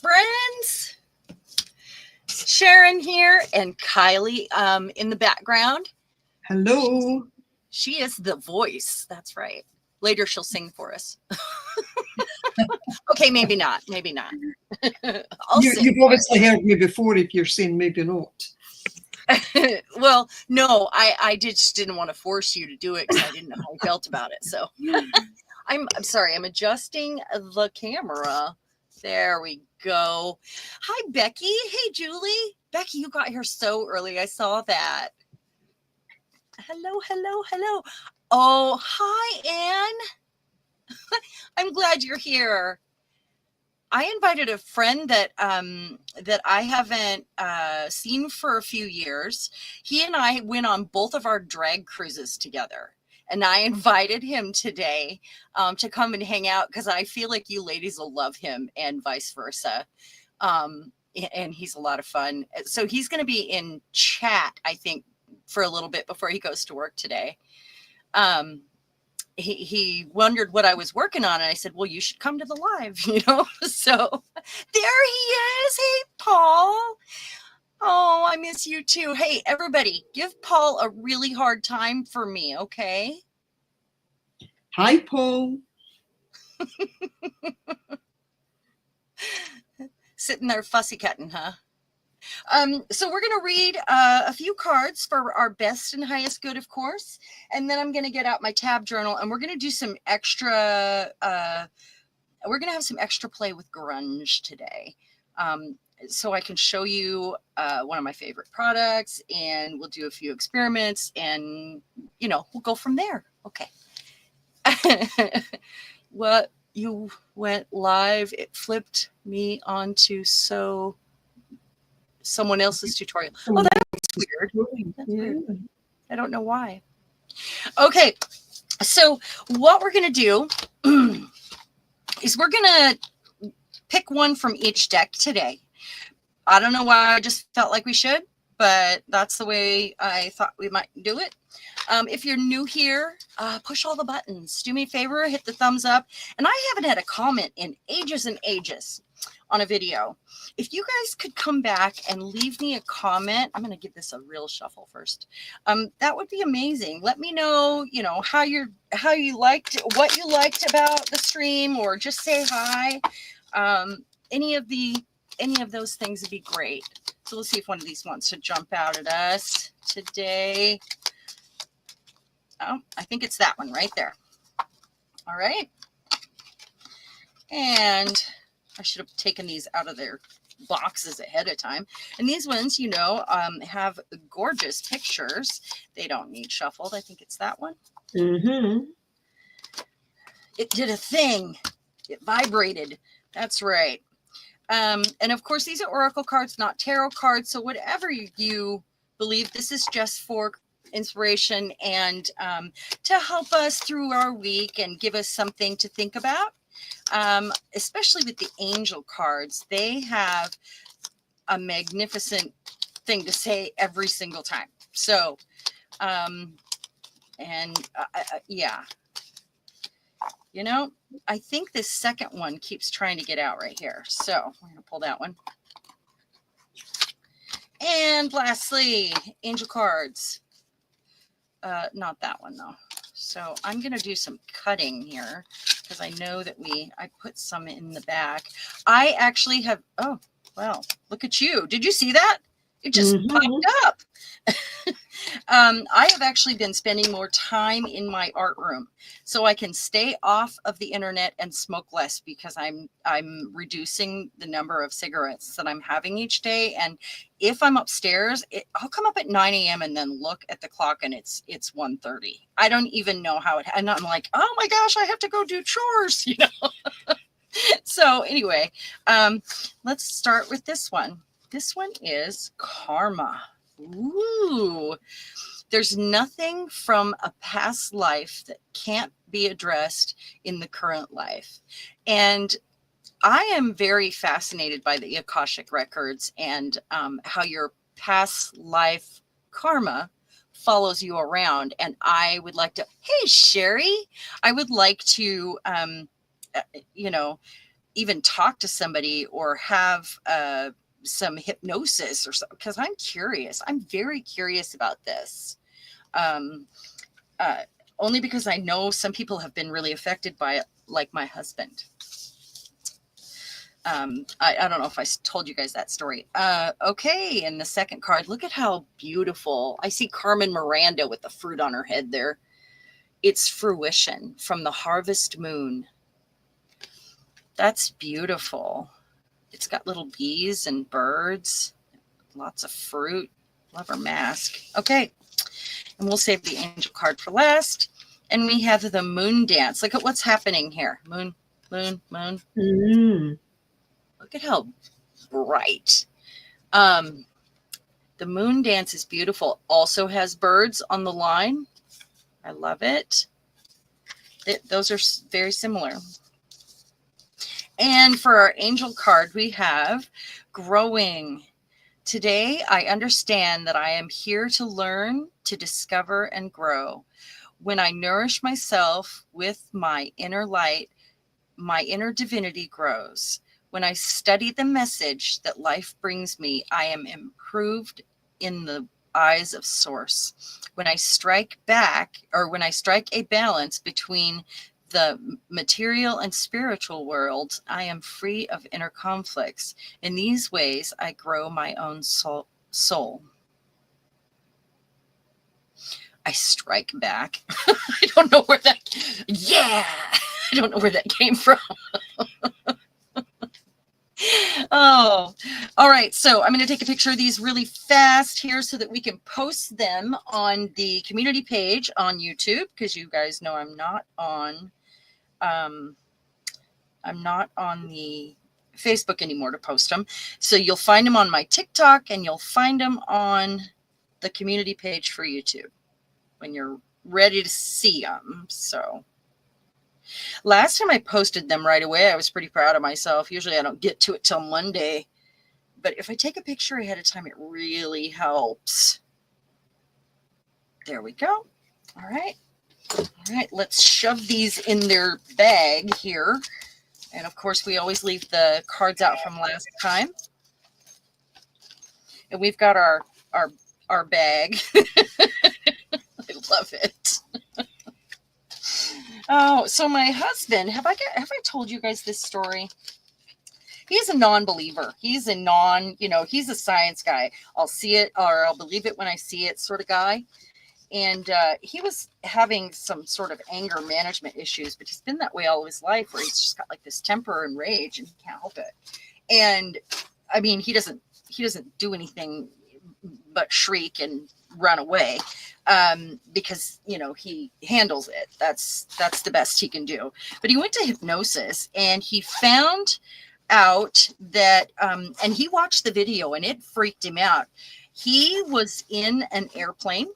friends. Sharon here and Kylie in the background. Hello. She is the voice. That's right. Later she'll sing for us. Okay, maybe not. Maybe not. You've obviously heard me before. If you're saying maybe not. Well, no, I just didn't want to force you to do it because I didn't know how you felt about it. So I'm sorry. I'm adjusting the camera. There we go. Hi, Becky. Hey, Julie. Becky, you got here so early. I saw that. Hello, hello, hello. Oh, hi, Anne. I'm glad you're here. I invited a friend that I haven't seen for a few years. He and I went on both of our drag cruises together. And I invited him today to come and hang out because I feel like you ladies will love him and vice versa. And he's a lot of fun. So he's going to be in chat, I think, for a little bit before he goes to work today. He wondered what I was working on. And I said, well, you should come to the live, So there he is. Hey, Paul. Oh, I miss you too. Hey, everybody, give Paul a really hard time for me, okay? Hi, Paul. Sitting there fussy cutting, huh? So we're going to read a few cards for our best and highest good, of course. And then I'm going to get out my tab journal and we're going to do some extra, we're going to have some extra play with grunge today. So I can show you one of my favorite products and we'll do a few experiments and, we'll go from there. Okay. What you went live, it flipped me onto someone else's tutorial. Oh, that's weird. That's weird. I don't know why. Okay. So what we're going to do is we're going to pick one from each deck today. I don't know why I just felt like we should, but that's the way I thought we might do it. If you're new here, push all the buttons. Do me a favor, hit the thumbs up. And I haven't had a comment in ages and ages on a video. If you guys could come back and leave me a comment, I'm going to give this a real shuffle first. That would be amazing. Let me know, how you liked, what you liked about the stream, or just say hi. Any of those things would be great. So let's see if one of these wants to jump out at us today. Oh, I think it's that one right there. All right. And I should have taken these out of their boxes ahead of time. And these ones, have gorgeous pictures. They don't need shuffled. I think it's that one. Mm-hmm. It did a thing. It vibrated. That's right. And of course, these are oracle cards, not tarot cards. So whatever you believe, this is just for inspiration and to help us through our week and give us something to think about. Especially with the angel cards, they have a magnificent thing to say every single time. So, yeah, I think this second one keeps trying to get out right here. So we're going to pull that one. And lastly, angel cards. Not that one though. So I'm going to do some cutting here because I know that I put some in the back. I actually have, oh, well, look at you. Did you see that? It just popped up. I have actually been spending more time in my art room so I can stay off of the internet and smoke less because I'm reducing the number of cigarettes that I'm having each day. And if I'm upstairs, I'll come up at 9 a.m. and then look at the clock and it's 1:30. I don't even know how and I'm like, oh my gosh, I have to go do chores, So anyway, let's start with this one. This one is karma. Ooh, there's nothing from a past life that can't be addressed in the current life. And I am very fascinated by the Akashic records and how your past life karma follows you around. And I would like to, hey, Sherry, I would like to, even talk to somebody or have some hypnosis or something, because I'm curious. I'm very curious about this. Um, Only because I know some people have been really affected by it, like my husband. I don't know if I told you guys that story. Okay, and the second card, look at how beautiful. I see Carmen Miranda with the fruit on her head there. It's fruition from the harvest moon. That's beautiful. It's got little bees and birds, lots of fruit. Love her mask. Okay, and we'll save the angel card for last. And we have the moon dance. Look at what's happening here. Moon, moon, moon. Mm. Look at how bright. The moon dance is beautiful. Also has birds on the line. I love it. Those are very similar. And for our angel card, we have growing. Today, I understand that I am here to learn, to discover, and grow. When I nourish myself with my inner light, my inner divinity grows. When I study the message that life brings me, I am improved in the eyes of Source. When I strike a balance between the material and spiritual worlds, I am free of inner conflicts. In these ways, I grow my own soul. I strike back. I don't know where that, yeah, I don't know where that came from. Oh, all right. So I'm going to take a picture of these really fast here so that we can post them on the community page on YouTube, because you guys know I'm not on the Facebook anymore to post them. So you'll find them on my TikTok and you'll find them on the community page for YouTube when you're ready to see them. So last time I posted them right away, I was pretty proud of myself. Usually I don't get to it till Monday, but if I take a picture ahead of time, it really helps. There we go. All right. All right, let's shove these in their bag here. And of course, we always leave the cards out from last time. And we've got our bag. I love it. Oh, so my husband, have I told you guys this story? He's a non-believer. He's he's a science guy. I'll see it or I'll believe it when I see it sort of guy. And he was having some sort of anger management issues, but he's been that way all his life, where he's just got like this temper and rage and he can't help it. And I mean, he doesn't do anything but shriek and run away, because he handles it. That's the best he can do. But he went to hypnosis and he found out that and he watched the video and it freaked him out. He was in an airplane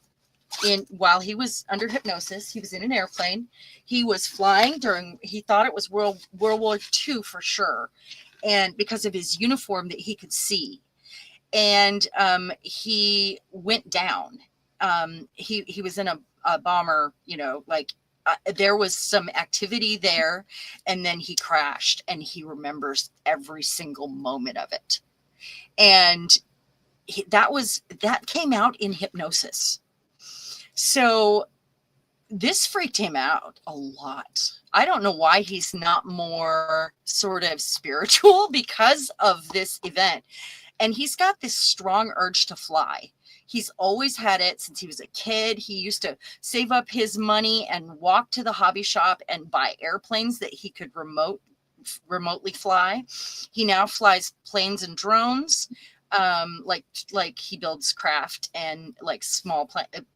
while he was under hypnosis. He was in an airplane. He was flying he thought it was World War II for sure, and because of his uniform that he could see. And he went down. He was in a bomber, there was some activity there, and then he crashed, and he remembers every single moment of it. And that came out in hypnosis. So this freaked him out a lot. I don't know why he's not more sort of spiritual because of this event. And he's got this strong urge to fly. He's always had it since he was a kid. He used to save up his money and walk to the hobby shop and buy airplanes that he could remotely fly. He now flies planes and drones. Like he builds craft and like small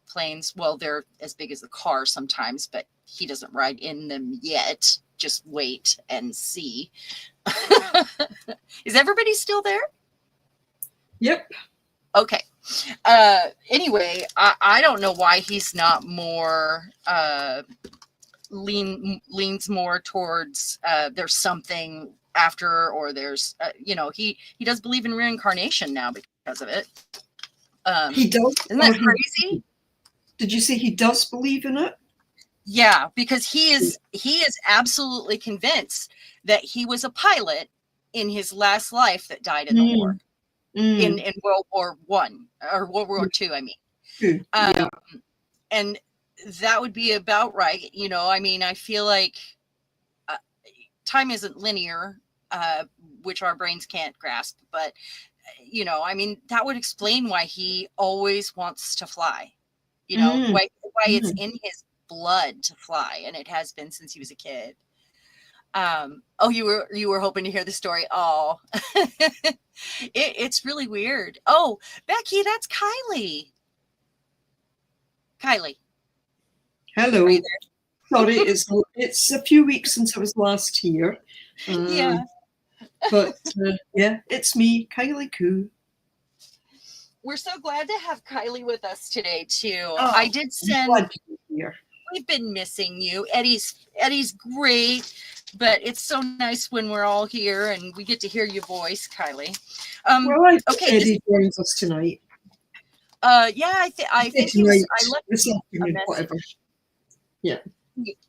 planes. Well, they're as big as a car sometimes, but he doesn't ride in them yet. Just wait and see. Is everybody still there? Yep. Okay. Anyway, I don't know why he's not more leans more towards there's something after, or there's he does believe in reincarnation now because of it. He does. Isn't that crazy? Did you say he does believe in it? Yeah, because he is absolutely convinced that he was a pilot in his last life that died in the war, in World War One or World War Two. I mean, Yeah. And that would be about right. You know, I mean, I feel like time isn't linear, which our brains can't grasp, but you know, I mean, that would explain why he always wants to fly. You know, why it's in his blood to fly, and it has been since he was a kid. Oh, you were hoping to hear the story. Oh, it's really weird. Oh, Becky, that's Kylie. Kylie. Hello. Are you there? Sorry, it's a few weeks since I was last here. Yeah. But yeah, it's me, Kylie Koo. We're so glad to have Kylie with us today too. Oh, I did send. Glad to be here. We've been missing you. Eddie's great, but it's so nice when we're all here and we get to hear your voice, Kylie. Well, I Okay. Eddie joins us tonight. Yeah, I think tonight, I left this him a afternoon, message. whatever. Yeah.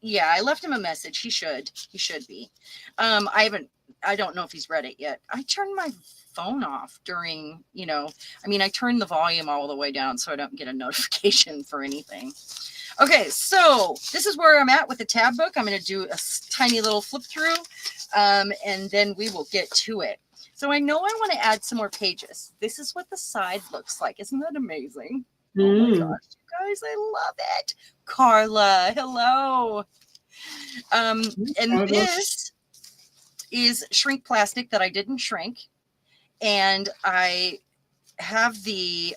Yeah, I left him a message. He should be. I don't know if he's read it yet. I turned my phone off during, you know, I mean, I turned the volume all the way down so I don't get a notification for anything. Okay, so this is where I'm at with the tab book. I'm going to do a tiny little flip through, and then we will get to it. So I know I want to add some more pages. This is what the side looks like. Isn't that amazing? Oh my gosh, you guys, I love it. Carla, hello. And this is shrink plastic that I didn't shrink. And I have the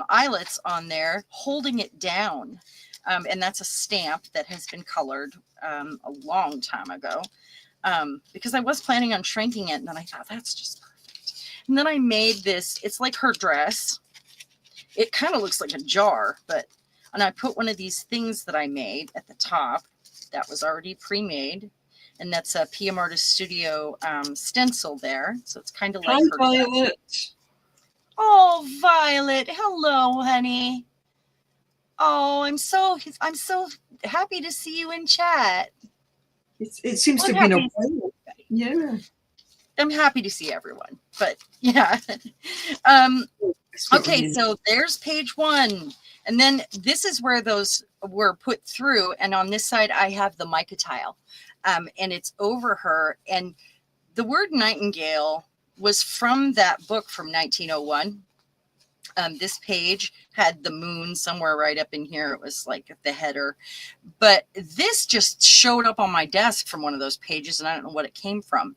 eyelets on there holding it down. And that's a stamp that has been colored a long time ago, because I was planning on shrinking it. And then I thought, that's just perfect. And then I made this. It's like her dress. It kind of looks like a jar, and I put one of these things that I made at the top that was already pre-made. And that's a PM Artist Studio stencil there. So it's kind of like her Violet. dress. Oh, Violet. Hello, honey. Oh, I'm so happy to see you in chat. It seems to be a while. Yeah. I'm happy to see everyone, but yeah. Okay, so there's page 1. And then this is where those were put through. And on this side, I have the mica tile, and it's over her. And the word nightingale was from that book from 1901. This page had the moon somewhere right up in here. It was like the header, but this just showed up on my desk from one of those pages, and I don't know what it came from.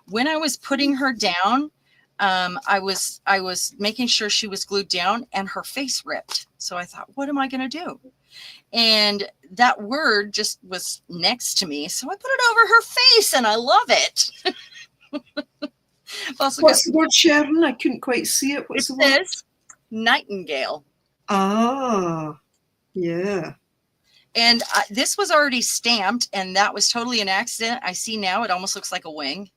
When I was putting her down, I was making sure she was glued down, and her face ripped. So I thought, what am I going to do? And that word just was next to me, so I put it over her face, and I love it. What's the word, Sharon? I couldn't quite see it. What's the word? Nightingale. Ah, yeah. And this was already stamped, and that was totally an accident. I see now it almost looks like a wing.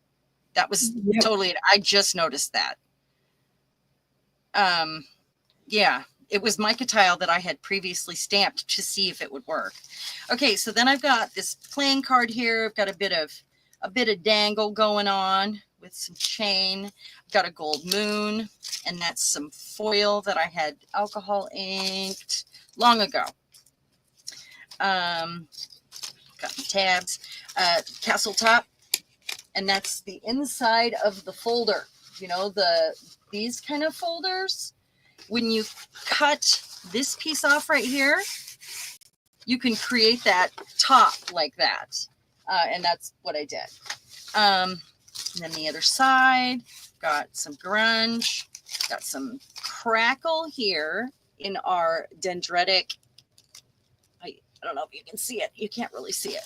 That was totally, I just noticed that. Yeah, it was mica tile that I had previously stamped to see if it would work. Okay, so then I've got this playing card here. I've got a bit of dangle going on with some chain. I've got a gold moon, and that's some foil that I had alcohol inked long ago. Got the tabs, castle top, and that's the inside of the folder. You know, these kind of folders, when you cut this piece off right here, you can create that top like that. And that's what I did. And then the other side, got some grunge, got some crackle here in our dendritic. I don't know if you can see it. You can't really see it.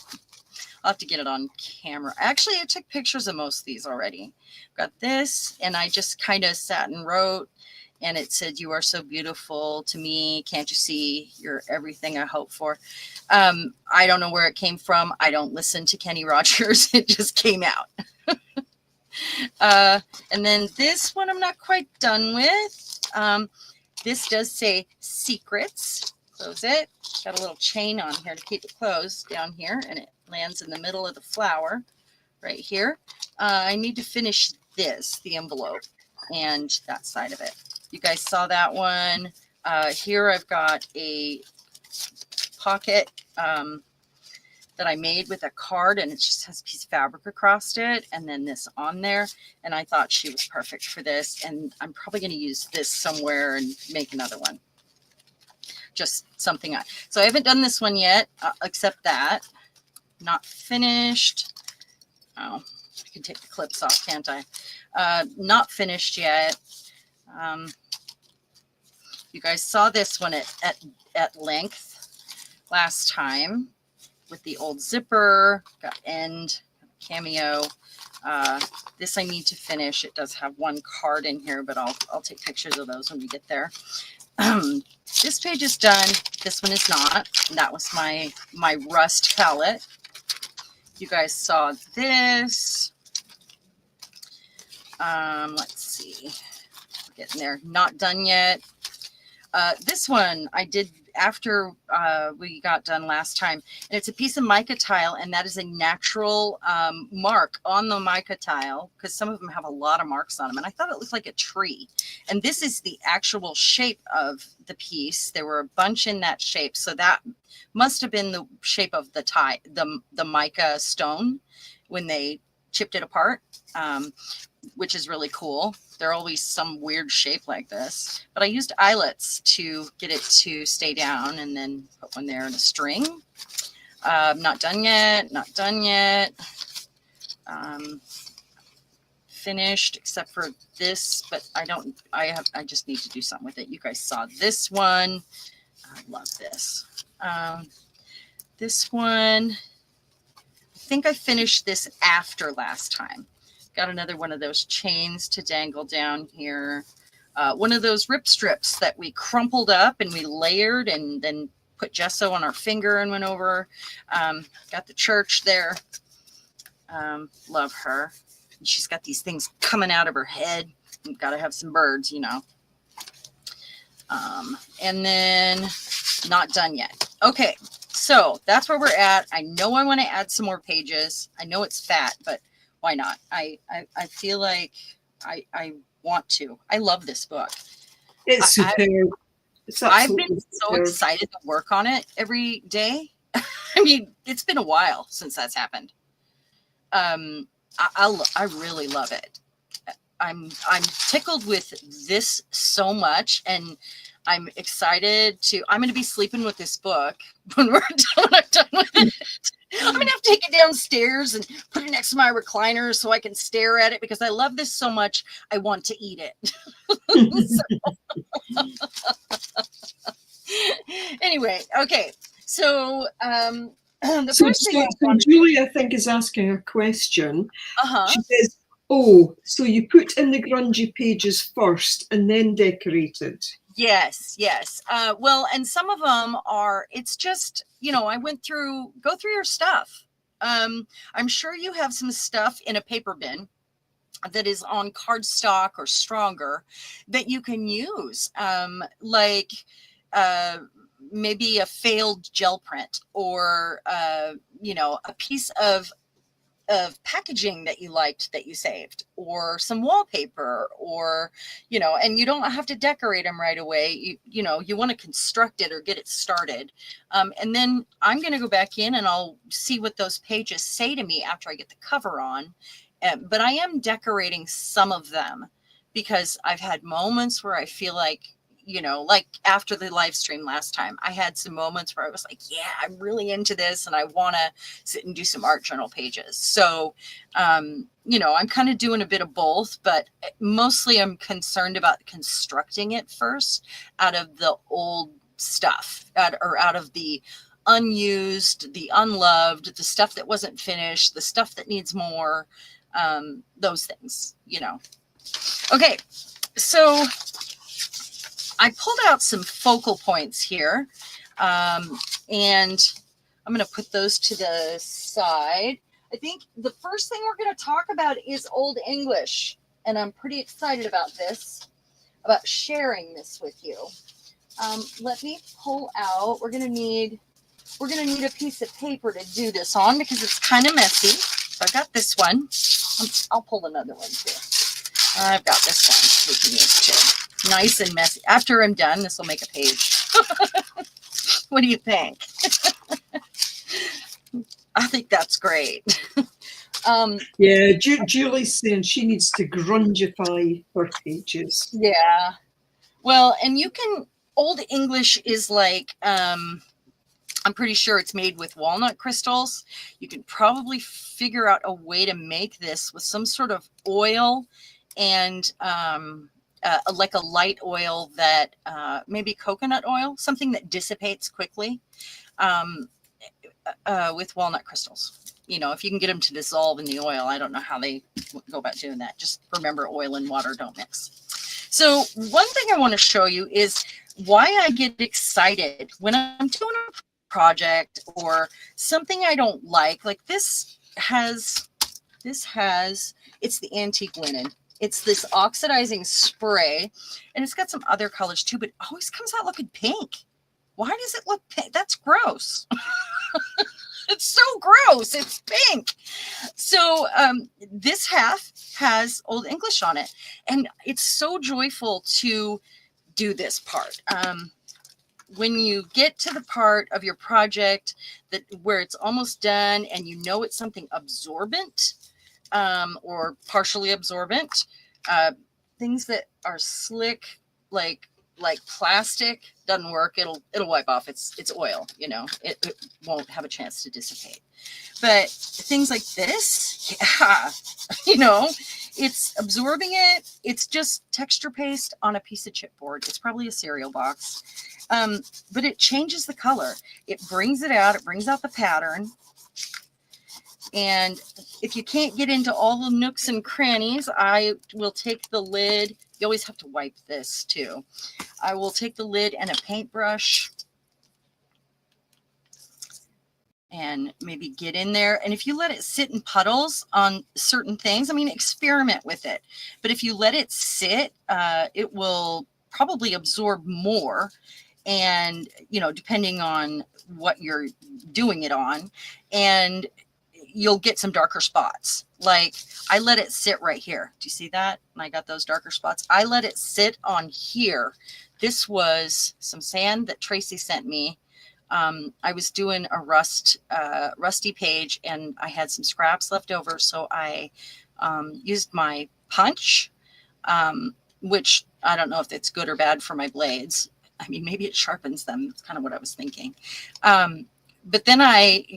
I'll have to get it on camera. Actually, I took pictures of most of these already. Got this, and I just kind of sat and wrote, and it said, "You are so beautiful to me. Can't you see? You're everything I hope for." I don't know where it came from. I don't listen to Kenny Rogers. It just came out. And then this one I'm not quite done with. This does say secrets. Close it. Got a little chain on here to keep it closed down here, and it lands in the middle of the flower right here. I need to finish this, the envelope, and that side of it. You guys saw that one. Here I've got a pocket that I made with a card, and it just has a piece of fabric across it, and then this on there. And I thought she was perfect for this, and I'm probably going to use this somewhere and make another one. Just something. So I haven't done this one yet, except that. Not finished. Oh, I can take the clips off, can't I? Not finished yet. You guys saw this one at length last time with the old zipper, got end, cameo. This I need to finish. It does have one card in here, but I'll take pictures of those when we get there. This page is done. This one is not. And that was my rust palette. You guys saw this. Let's see. Getting there. Not done yet. This one I did after we got done last time, and it's a piece of mica tile, and that is a natural mark on the mica tile, because some of them have a lot of marks on them, and I thought it looked like a tree. And this is the actual shape of the piece. There were a bunch in that shape, so that must have been the shape of the mica stone when they chipped it apart, which is really cool. They're always some weird shape like this, but I used eyelets to get it to stay down, and then put one there in a string. Not done yet. Not done yet. Finished except for this, but I just need to do something with it. You guys saw this one. I love this. This one, I think I finished this after last time. Got another one of those chains to dangle down here. One of those rip strips that we crumpled up and we layered and then put gesso on our finger and went over. Got the church there. Love her. And she's got these things coming out of her head. You've got to have some birds, you know. And then not done yet. Okay, so that's where we're at. I know I want to add some more pages. I know it's fat, but why not? I feel like I want to. I love this book. It's superb. I've been so excited to work on it every day. I mean, it's been a while since that's happened. I really love it. I'm tickled with this so much, and I'm excited to. I'm going to be sleeping with this book when I'm done with it. I'm going to have to take it downstairs and put it next to my recliner so I can stare at it, because I love this so much. I want to eat it. Anyway, okay. So the first thing Julie, I think, is asking a question. Uh-huh. She says, "Oh, so you put in the grungy pages first and then decorated?" Yes. Well, and some of them are, it's just, I go through your stuff. I'm sure you have some stuff in a paper bin that is on cardstock or stronger that you can use, like maybe a failed gel print, or, a piece of packaging that you liked that you saved, or some wallpaper, or and you don't have to decorate them right away. You want to construct it or get it started, and then I'm going to go back in and I'll see what those pages say to me after I get the cover on. But I am decorating some of them, because I've had moments where I feel like, like after the live stream last time, I had some moments where I was like, yeah, I'm really into this and I want to sit and do some art journal pages. So, I'm kind of doing a bit of both, but mostly I'm concerned about constructing it first out of the old stuff, out of the unused, the unloved, the stuff that wasn't finished, the stuff that needs more, those things, Okay, so I pulled out some focal points here, and I'm going to put those to the side. I think the first thing we're going to talk about is Old English, and I'm pretty excited about this, about sharing this with you. Let me pull out. We're gonna need a piece of paper to do this on because it's kind of messy. So I got this one. I'll pull another one too. I've got this one we can use too. Nice and messy. After I'm done, this will make a page. What do you think? I think that's great. Yeah, Julie's saying she needs to grungify her pages. Yeah. Well, and you can, Old English is like, I'm pretty sure it's made with walnut crystals. You can probably figure out a way to make this with some sort of oil and like a light oil that maybe coconut oil, something that dissipates quickly with walnut crystals. You know, if you can get them to dissolve in the oil, I don't know how they go about doing that. Just remember, oil and water don't mix. So one thing I want to show you is why I get excited when I'm doing a project or something I don't like. Like this has, it's the antique linen. It's this oxidizing spray, and it's got some other colors too, but it always comes out looking pink. Why does it look pink? That's gross. It's so gross. It's pink. So this half has Old English on it, and it's so joyful to do this part. When you get to the part of your project that where it's almost done and you know it's something absorbent or partially absorbent, things that are slick like plastic doesn't work. It'll wipe off. It's oil, you know, it won't have a chance to dissipate. But things like this, yeah, you know, it's absorbing it. It's just texture paste on a piece of chipboard. It's probably a cereal box. But it changes the color. It brings it out. It brings out the pattern. And if you can't get into all the nooks and crannies, I will take the lid. You always have to wipe this too. I will take the lid and a paintbrush and maybe get in there. And if you let it sit in puddles on certain things, I mean, experiment with it. But if you let it sit, it will probably absorb more. And, you know, depending on what you're doing it on, and you'll get some darker spots. Like I let it sit right here. Do you see that? And I got those darker spots. I let it sit on here. This was some sand that Tracy sent me. I was doing a rusty page and I had some scraps left over. So I used my punch, which I don't know if it's good or bad for my blades. I mean, maybe it sharpens them. That's kind of what I was thinking. But then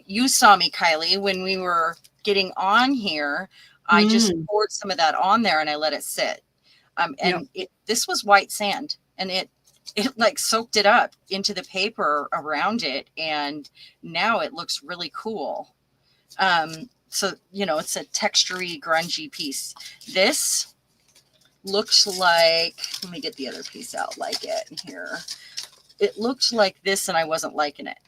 you saw me, Kylie, when we were getting on here, I just poured some of that on there and I let it sit. And this was white sand, and it like soaked it up into the paper around it. And now it looks really cool. So, you know, it's a textury, grungy piece. This looks like, let me get the other piece out like it here. It looked like this and I wasn't liking it.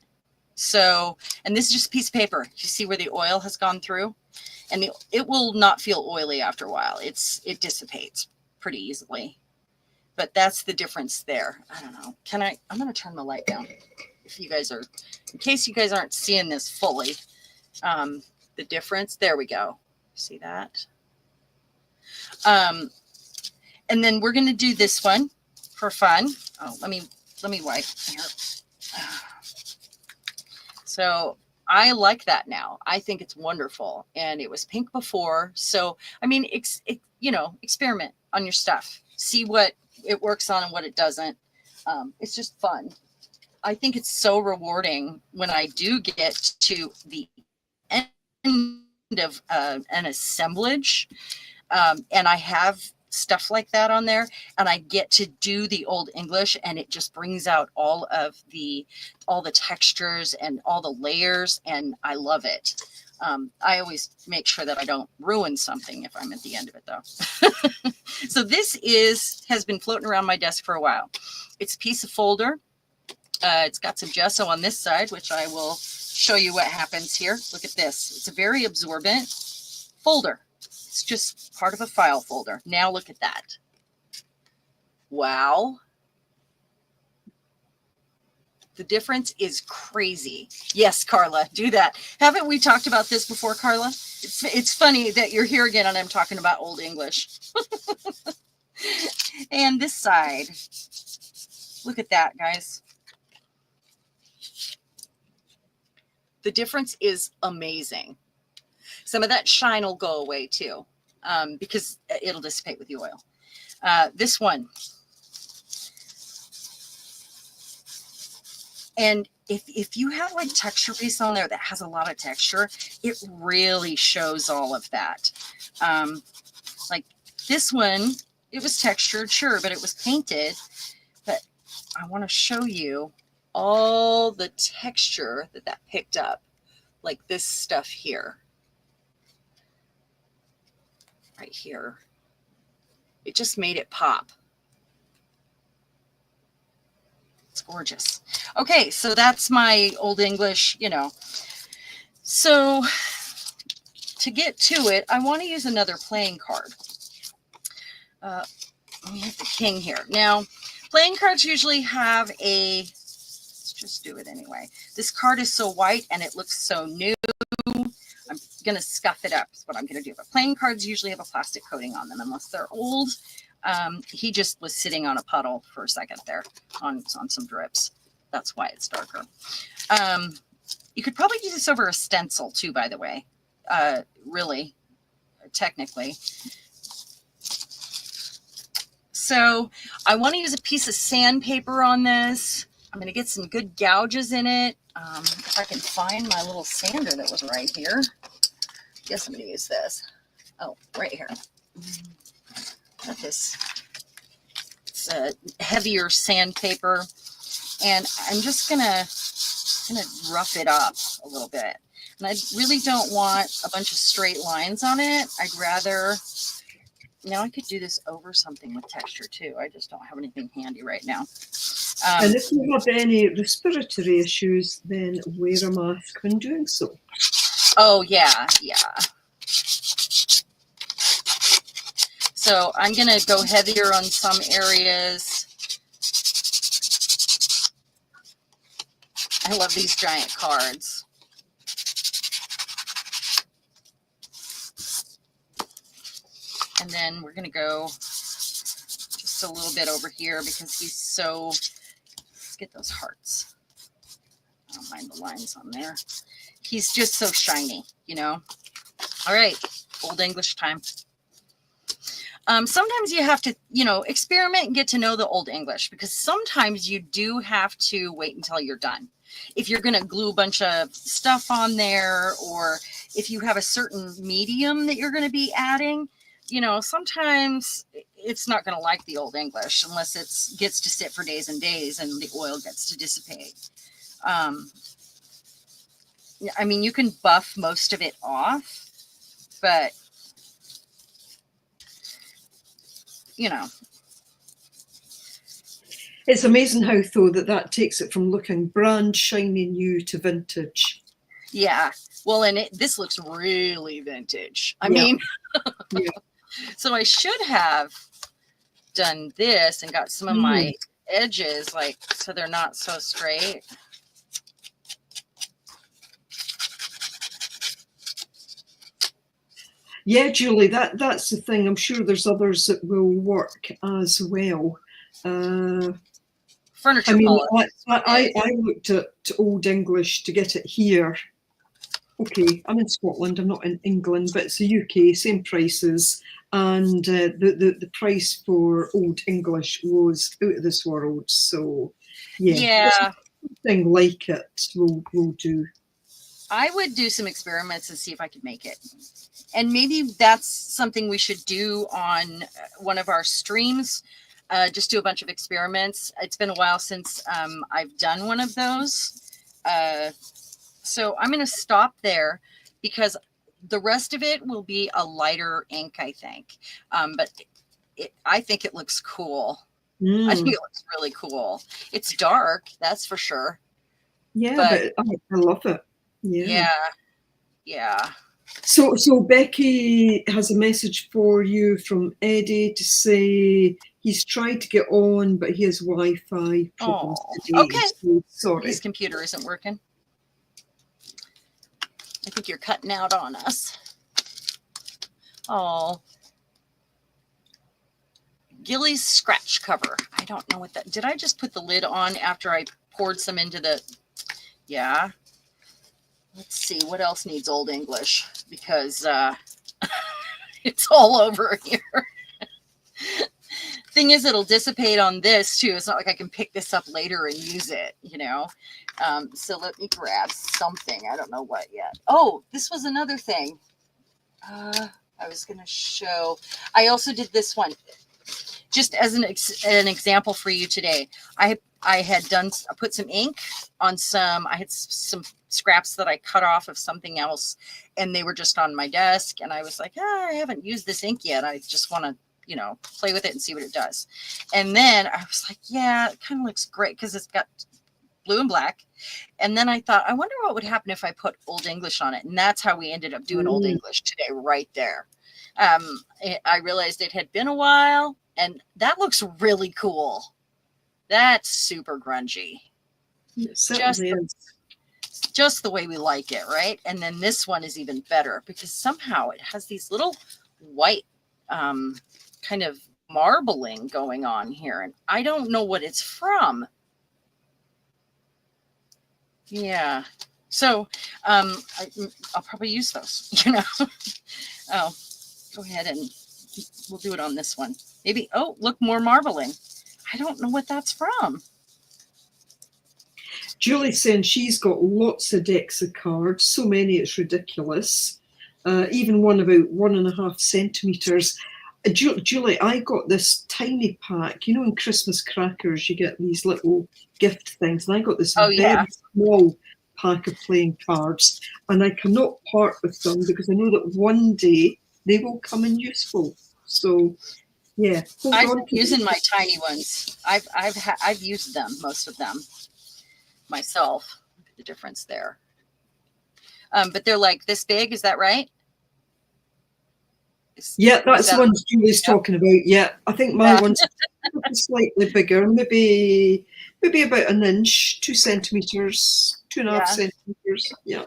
So, and this is just a piece of paper. You see where the oil has gone through, and it will not feel oily after a while. It dissipates pretty easily, but that's the difference there. I don't know. I'm going to turn the light down if you guys are, in case you guys aren't seeing this fully, the difference. There we go. See that? And then we're going to do this one for fun. Oh, let me wipe here. So I like that now. I think it's wonderful. And it was pink before. So, I mean, you know, experiment on your stuff. See what it works on and what it doesn't. It's just fun. I think it's so rewarding when I do get to the end of an assemblage and I have stuff like that on there and I get to do the Old English, and it just brings out all the textures and all the layers, and I love it. I always make sure that I don't ruin something if I'm at the end of it though. So this has been floating around my desk for a while. It's a piece of folder. It's got some gesso on this side, which I will show you what happens here. Look at this. It's a very absorbent folder. It's just part of a file folder. Now look at that. Wow. The difference is crazy. Yes, Carla, do that. Haven't we talked about this before, Carla? It's funny that you're here again and I'm talking about Old English. And this side, look at that, guys. The difference is amazing. Some of that shine will go away too, because it'll dissipate with the oil. This one. And if you have like texture base on there that has a lot of texture, it really shows all of that. Like this one, it was textured, sure, but it was painted. But I want to show you all the texture that picked up, like this stuff here. Right here. It just made it pop. It's gorgeous. Okay, so that's my Old English, you know. So to get to it, I want to use another playing card. We have the king here. Now, playing cards usually have a, let's just do it anyway. This card is so white and it looks so new. I'm going to scuff it up is what I'm going to do. But playing cards usually have a plastic coating on them unless they're old. He just was sitting on a puddle for a second there on some drips. That's why it's darker. You could probably do this over a stencil too, by the way, really, technically. So I want to use a piece of sandpaper on this. I'm going to get some good gouges in it. If I can find my little sander that was right here. Guess I'm going to use this. Oh, right here. Got this. It's a heavier sandpaper. And I'm just going to rough it up a little bit. And I really don't want a bunch of straight lines on it. I'd rather... Now I could do this over something with texture too. I just don't have anything handy right now. And if you have any respiratory issues, then wear a mask when doing so. Oh, yeah, yeah. So I'm going to go heavier on some areas. I love these giant cards. And then we're going to go just a little bit over here because he's so, let's get those hearts. I don't mind the lines on there. He's just so shiny, you know. All right, Old English time. Sometimes you have to, you know, experiment and get to know the Old English because sometimes you do have to wait until you're done. If you're going to glue a bunch of stuff on there, or if you have a certain medium that you're going to be adding, you know, sometimes it's not going to like the Old English unless it gets to sit for days and days and the oil gets to dissipate. I mean, you can buff most of it off, but, you know. It's amazing how, though, that takes it from looking brand shiny new to vintage. Yeah. Well, and this looks really vintage. I mean, yeah. So I should have done this and got some of my edges, like, so they're not so straight. Yeah, Julie, that's the thing. I'm sure there's others that will work as well. Furniture I mean, polish. I looked at Old English to get it here. Okay, I'm in Scotland, I'm not in England, but it's the UK, same prices. And the price for Old English was out of this world. So, yeah. Something like it will do. I would do some experiments and see if I could make it. And maybe that's something we should do on one of our streams. Just do a bunch of experiments. It's been a while since I've done one of those. So I'm going to stop there because the rest of it will be a lighter ink, I think. But I think it looks cool. I think it looks really cool. It's dark, that's for sure. Yeah, but I love it. Yeah. Yeah. So Becky has a message for you from Eddie to say He's tried to get on, but he has Wi-Fi problems Oh, today. okay. So sorry. His computer isn't working. I think you're cutting out on us. Oh. Gilly's scratch cover. I don't know what that, did I just put the lid on after I poured some into the, yeah. Let's see, what else needs Old English? Because it's all over here. Thing is, it'll dissipate on this too. It's not like I can pick this up later and use it, you know? So let me grab something. I don't know what yet. Oh, this was another thing. I was going to show. I also did this one. Just as an example for you today, I had put some ink on I had some scraps that I cut off of something else, and they were just on my desk, and I was like, I haven't used this ink yet. I just want to, you know, play with it and see what it does. And then I was like, yeah, it kind of looks great because it's got blue and black. And then I thought, I wonder what would happen if I put Old English on it. And that's how we ended up doing Old English today, right there. I realized it had been a while, and that looks really cool. That's super grungy. Just the way we like it, right? And then this one is even better because somehow it has these little white kind of marbling going on here, and I don't know what it's from. Yeah, so I'll probably use those, you know. Oh, go ahead and we'll do it on this one. Maybe, oh, look, more marbling. I don't know what that's from. Julie's saying she's got lots of decks of cards, so many it's ridiculous. Even one about 1.5 centimeters. Julie, I got this tiny pack. You know, in Christmas crackers, you get these little gift things, and I got this very small pack of playing cards, and I cannot part with them because I know that one day they will come in useful. So, yeah, I've been using my tiny ones. I've used them, most of them myself. The difference there. But they're like this big. Is that right? Yeah, that's the ones Julie's talking about. Yeah, I think my one's slightly bigger, maybe about an inch, 2 centimeters, 2.5 centimeters. Yeah,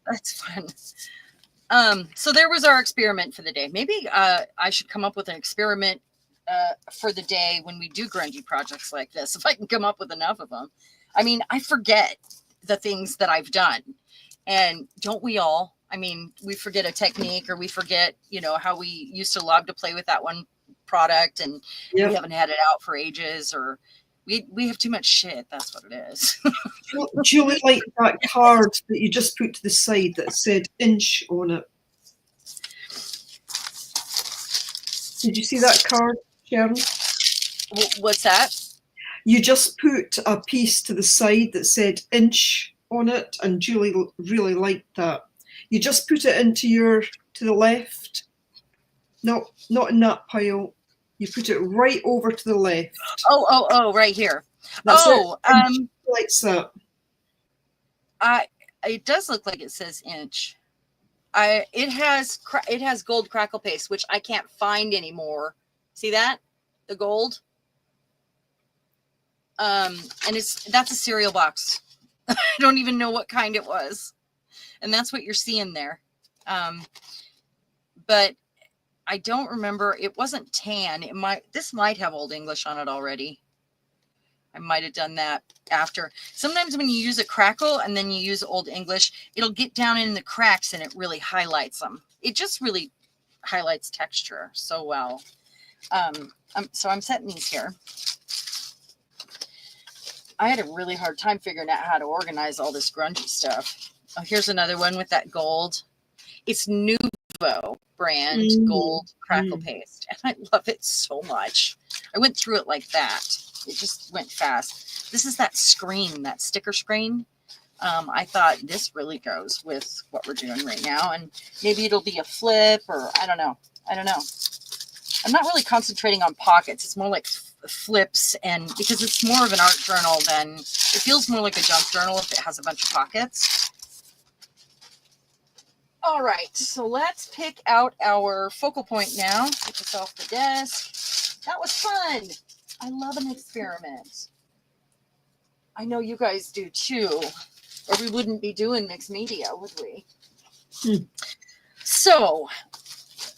that's fun. So there was our experiment for the day. Maybe I should come up with an experiment for the day when we do grungy projects like this, if I can come up with enough of them. I mean, I forget the things that I've done, and don't we all? I mean, we forget a technique, or we forget, you know, how we used to love to play with that one product, and we haven't had it out for ages, or we have too much shit. That's what it is. Julie, like that card that you just put to the side that said inch on it. Did you see that card, Sharon? What's that? You just put a piece to the side that said inch on it, and Julie really liked that. You just put it to the left. No, not in that pile. You put it right over to the left. Oh, right here. That's it. Likes that. It does look like it says inch. It has gold crackle paste, which I can't find anymore. See that? The gold. And that's a cereal box. I don't even know what kind it was. And that's what you're seeing there. But I don't remember. It wasn't tan. This might have Old English on it already. I might have done that after. Sometimes when you use a crackle and then you use Old English, it'll get down in the cracks and it really highlights them. It just really highlights texture so well. So I'm setting these here. I had a really hard time figuring out how to organize all this grungy stuff. Oh, here's another one with that gold. It's Nuvo brand gold crackle paste. And I love it so much. I went through it like that. It just went fast. This is that screen, that sticker screen. I thought this really goes with what we're doing right now. And maybe it'll be a flip, or I don't know. I'm not really concentrating on pockets. It's more like flips, and because it's more of an art journal than, it feels more like a junk journal if it has a bunch of pockets. All right, so let's pick out our focal point now. Get this off the desk. That was fun. I love an experiment. I know you guys do too, or we wouldn't be doing mixed media, would we? So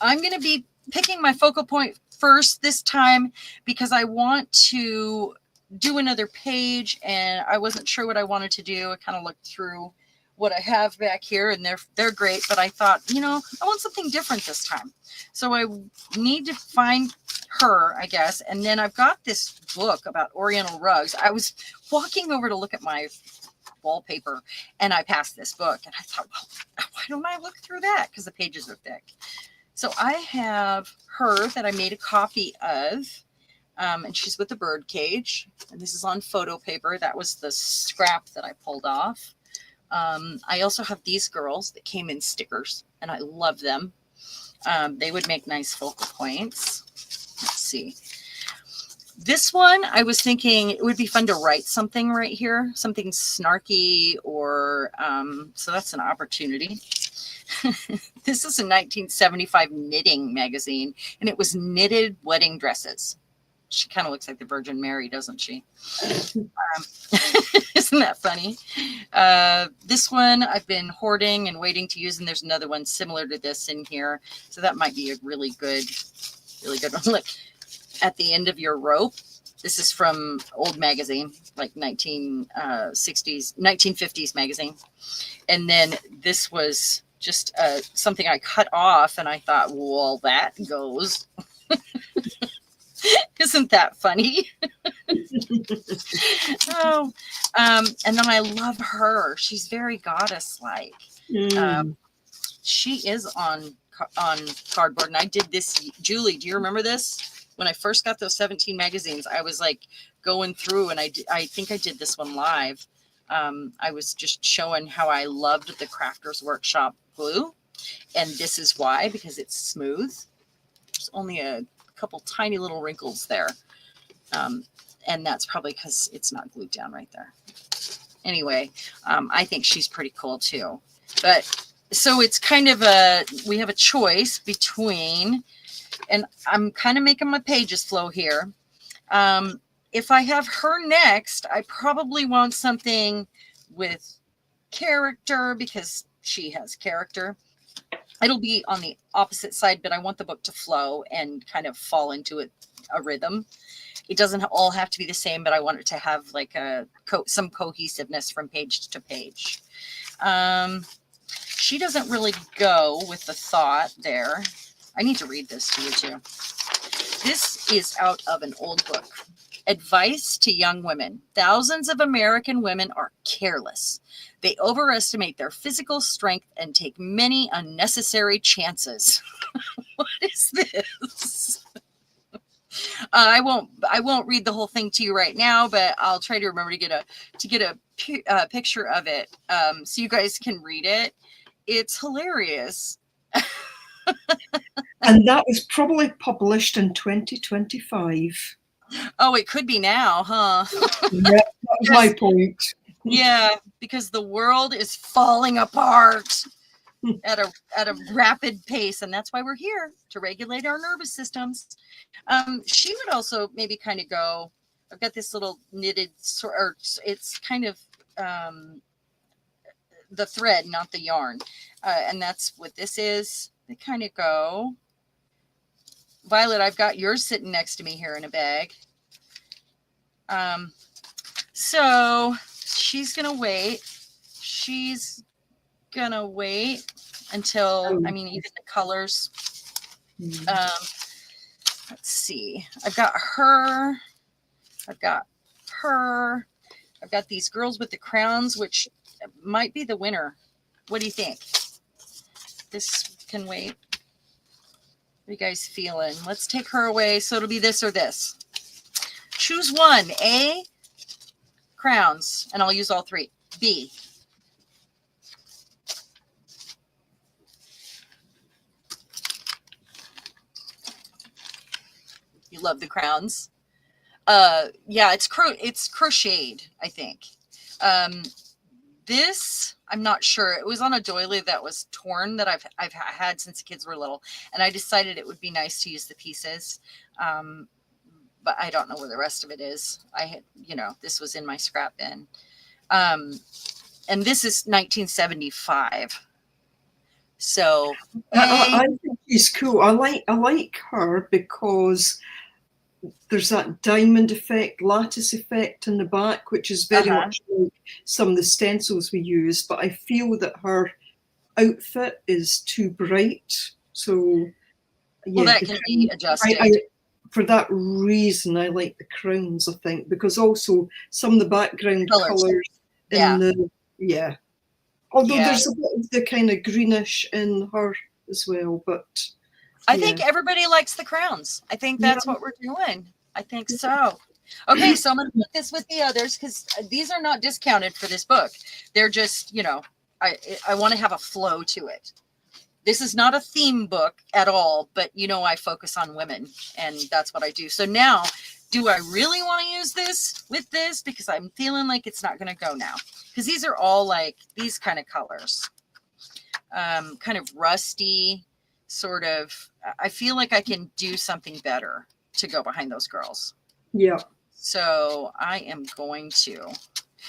I'm going to be picking my focal point first this time because I want to do another page and I wasn't sure what I wanted to do. I kind of looked through what I have back here and they're great, but I thought, I want something different this time. So I need to find her, I guess. And then I've got this book about Oriental rugs. I was walking over to look at my wallpaper and I passed this book and I thought, well, why don't I look through that? Because the pages are thick. So I have her that I made a copy of, and she's with the bird cage. And this is on photo paper. That was the scrap that I pulled off. I also have these girls that came in stickers, and I love them. They would make nice focal points. Let's see. This one, I was thinking it would be fun to write something right here, something snarky, or so that's an opportunity. This is a 1975 knitting magazine, and it was knitted wedding dresses. She kind of looks like the Virgin Mary, doesn't she? Isn't that funny? This one I've been hoarding and waiting to use, and there's another one similar to this in here. So that might be a really good one. Look, at the end of your rope, this is from old magazine, like 1950s magazine. And then this was just something I cut off, and I thought, well, that goes. Isn't that funny? Oh, and then I love her. She's very goddess-like. She is on cardboard, and I did this. Julie, do you remember this? When I first got those 17 magazines, I was like going through, and I think I did this one live. I was just showing how I loved the Crafters Workshop glue, and this is why, because it's smooth. There's only a couple tiny little wrinkles there, and that's probably because it's not glued down right there. Anyway, I think she's pretty cool too. But so it's kind of we have a choice between, and I'm kind of making my pages flow here. If I have her next, I probably want something with character because she has character. It'll be on the opposite side, but I want the book to flow and kind of fall into a rhythm. It doesn't all have to be the same, but I want it to have like some cohesiveness from page to page. She doesn't really go with the thought there. I need to read this to you too. This is out of an old book. Advice to young women. Thousands of American women are careless. They overestimate their physical strength and take many unnecessary chances. What is this? I won't read the whole thing to you right now, but I'll try to remember to get a picture of it so you guys can read it. It's hilarious. And that was probably published in 2025. Oh, it could be now, huh? Yeah, that was my point. Yeah, because the world is falling apart at a rapid pace, and that's why we're here, to regulate our nervous systems. She would also maybe kind of go, I've got this little knitted or it's kind of the thread, not the yarn, and that's what this is. They kind of go, Violet, I've got yours sitting next to me here in a bag. So she's gonna wait. She's gonna wait until, I mean, even the colors. Let's see. I've got her. I've got her. I've got these girls with the crowns, which might be the winner. What do you think? This can wait. What are you guys feeling? Let's take her away. So it'll be this or this. Choose one. A, crowns, and I'll use all three. B, you love the crowns. Yeah, it's crocheted, I think. This, I'm not sure. It was on a doily that was torn that I've had since the kids were little, and I decided it would be nice to use the pieces. but I don't know where the rest of it is. I had, this was in my scrap bin. And this is 1975. So I think she's cool. I like her because there's that diamond effect, lattice effect in the back, which is very much like some of the stencils we use. But I feel that her outfit is too bright. So yeah, that can be adjusted. For that reason, I like the crowns, I think, because also some of the background colors in the although there's a bit of the kind of greenish in her as well, but I think everybody likes the crowns. I think that's what we're doing. I think so. Okay, so I'm going to put this with the others because these are not discounted for this book. They're just, I want to have a flow to it. This is not a theme book at all, but I focus on women, and that's what I do. So now, do I really want to use this with this? Because I'm feeling like it's not going to go now. Because these are all like these kind of colors. Kind of rusty, sort of. I feel like I can do something better to go behind those girls. Yeah. So I am going to.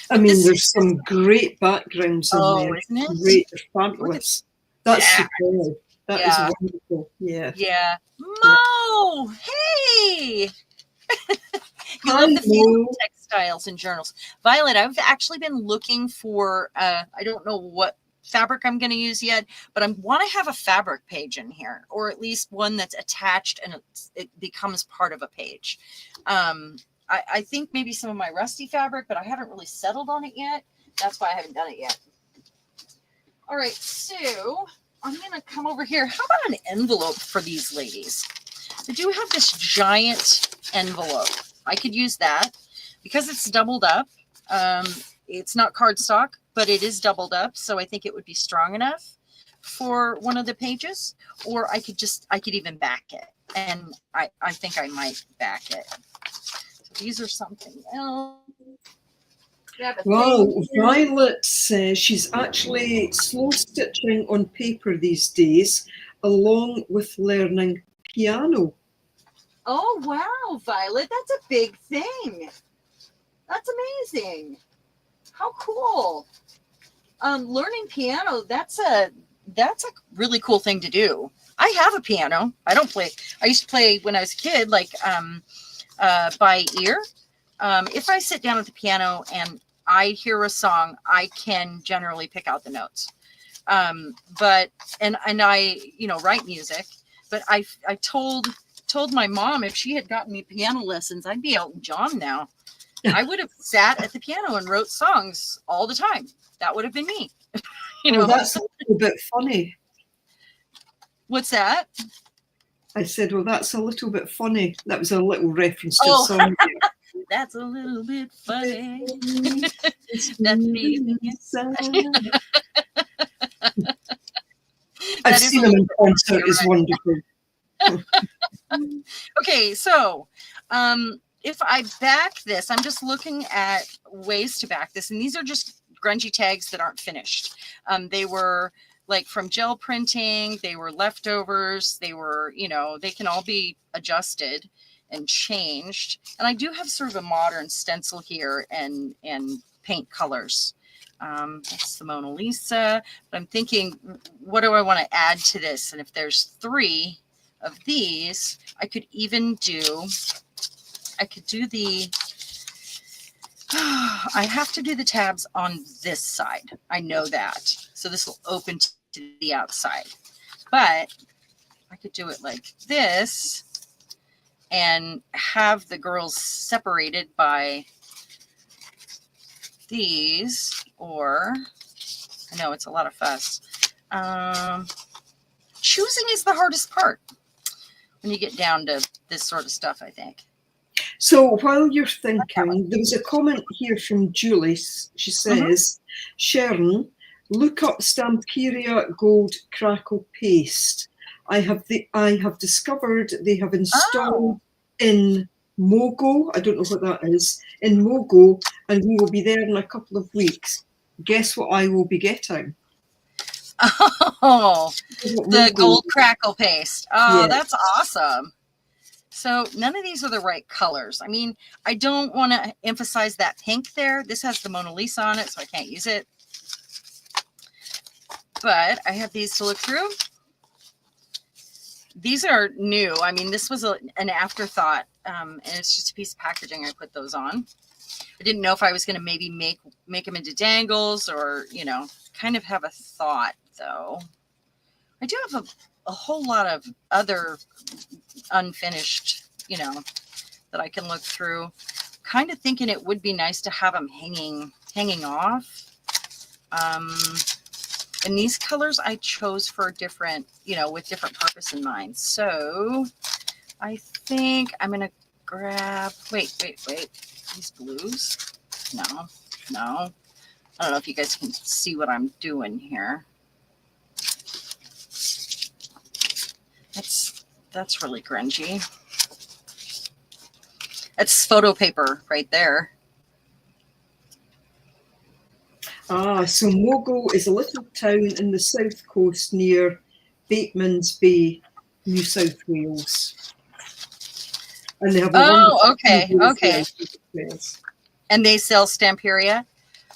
I mean, there's some great backgrounds in there. Isn't it? Great, fabulous. That's superb. That is wonderful. Yeah. Yeah. Mo, hey. You love the field textiles and journals. Violet, I've actually been looking for, I don't know what fabric I'm going to use yet, but I want to have a fabric page in here, or at least one that's attached and it becomes part of a page. I think maybe some of my rusty fabric, but I haven't really settled on it yet. That's why I haven't done it yet. All right, so I'm going to come over here. How about an envelope for these ladies? I do have this giant envelope. I could use that because it's doubled up. It's not cardstock, but it is doubled up. So I think it would be strong enough for one of the pages, or I could even back it. And I think I might back it. So these are something else. Wow, Violet says she's actually slow stitching on paper these days, along with learning piano. Oh, wow, Violet, that's a big thing. That's amazing. How cool. Learning piano, that's a really cool thing to do. I have a piano. I don't play. I used to play when I was a kid, like by ear. If I sit down at the piano and I hear a song, I can generally pick out the notes. But I write music, but I told my mom if she had gotten me piano lessons, I'd be Elton John now. I would have sat at the piano and wrote songs all the time. That would have been me. Well, that's a little bit funny. What's that? I said, well, that's a little bit funny. That was a little reference to a song. That's a little bit funny. That's me. I've seen them in concert. It's wonderful. Okay, so if I back this, I'm just looking at ways to back this, and these are just grungy tags that aren't finished. They were like from gel printing, they were leftovers, they were, they can all be adjusted and changed. And I do have sort of a modern stencil here and paint colors. That's the Mona Lisa. But I'm thinking, what do I want to add to this? And if there's 3 of these, I could do the, I have to do the tabs on this side. I know that. So this will open to the outside. But I could do it like this and have the girls separated by these, or I know it's a lot of fuss. Choosing is the hardest part when you get down to this sort of stuff, I think. So while you're thinking, there was a comment here from Julie. She says, Sharon, look up Stamperia Gold Crackle Paste. I have discovered they have installed in Mogo. I don't know what that is. In Mogo, and we will be there in a couple of weeks. Guess what I will be getting? Oh, the gold crackle paste. Oh, yeah. That's awesome. So none of these are the right colors. I mean, I don't want to emphasize that pink there. This has the Mona Lisa on it, so I can't use it. But I have these to look through. These are new. I mean, this was an afterthought, and it's just a piece of packaging. I put those on. I didn't know if I was going to maybe make them into dangles or, you know, kind of have a thought, though. I do have a whole lot of other unfinished, you know, that I can look through. Kind of thinking it would be nice to have them hanging off. And these colors I chose for different, you know, with different purpose in mind. So I think I'm going to grab, wait. These blues? No. I don't know if you guys can see what I'm doing here. That's really grungy. That's photo paper right there. Ah, so Mogul is a little town in the south coast near Bateman's Bay, New South Wales. And they have a okay. And they sell Stamperia?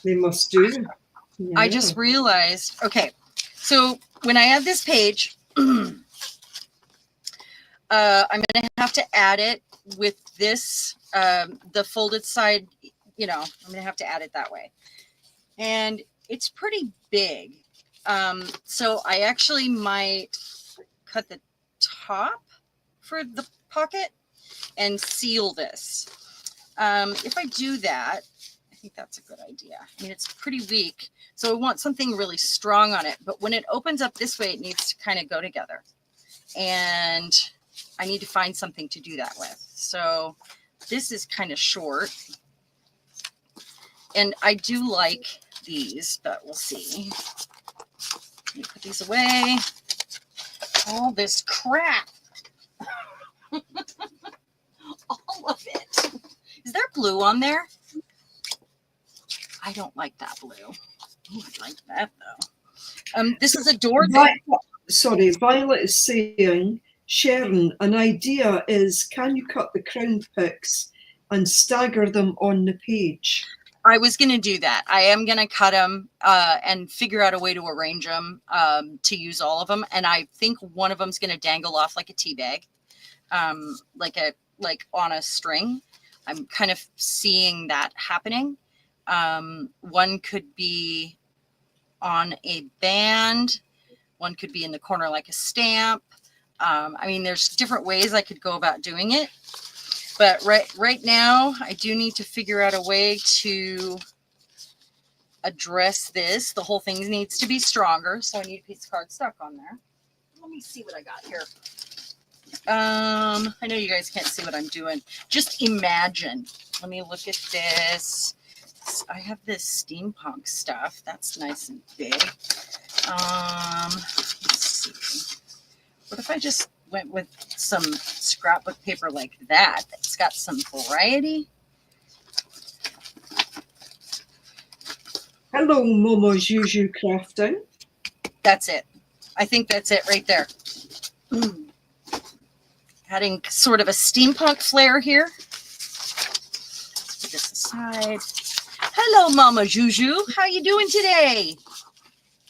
They must do. Yeah. I just realized, okay, so when I have this page, I'm going to have to add it with this, the folded side, you know, I'm going to have to add it that way. And it's pretty big. So I actually might cut the top for the pocket and seal this. If I do that, I think that's a good idea. I mean, it's pretty weak. So I want something really strong on it. But when it opens up this way, it needs to kind of go together. And I need to find something to do that with. So this is kind of short. And I do like these, but we'll see. Let me put these away. All this crap. All of it. Is there blue on there? I don't like that blue. Ooh, I like that though. This is a door thing. Sorry, Violet is saying, Sharon, an idea is, can you cut the crown picks and stagger them on the page? I was going to do that. I am going to cut them and figure out a way to arrange them to use all of them. And I think one of them is going to dangle off like a tea bag, like on a string. I'm kind of seeing that happening. One could be on a band. One could be in the corner like a stamp. I mean, there's different ways I could go about doing it. But right now, I do need to figure out a way to address this. The whole thing needs to be stronger, so I need a piece of cardstock on there. Let me see what I got here. I know you guys can't see what I'm doing. Just imagine. Let me look at this. I have this steampunk stuff. That's nice and big. Let's see. What if I just went with some scrapbook paper like that? That's got some variety. Hello, Momo Juju Crafting. That's it. I think that's it right there. Adding sort of a steampunk flair here. Let's put this aside. Hello, Mama Juju. How you doing today?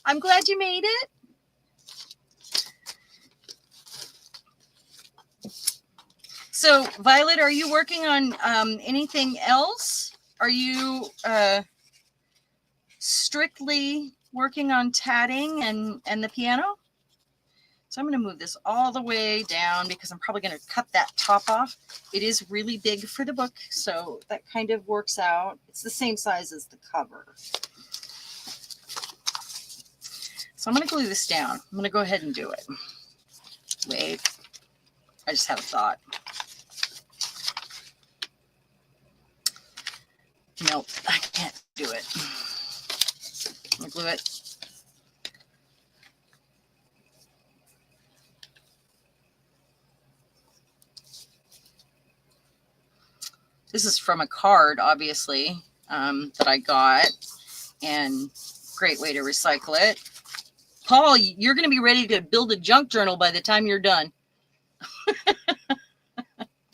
I'm glad you made it. So, Violet, are you working on anything else? Are you strictly working on tatting and the piano? So I'm going to move this all the way down because I'm probably going to cut that top off. It is really big for the book, so that kind of works out. It's the same size as the cover. So I'm going to glue this down. I'm going to go ahead and do it. Wait. I just had a thought. Nope, I can't do it. I'm going to glue it. This is from a card, obviously, that I got, and great way to recycle it. Paul, you're going to be ready to build a junk journal by the time you're done.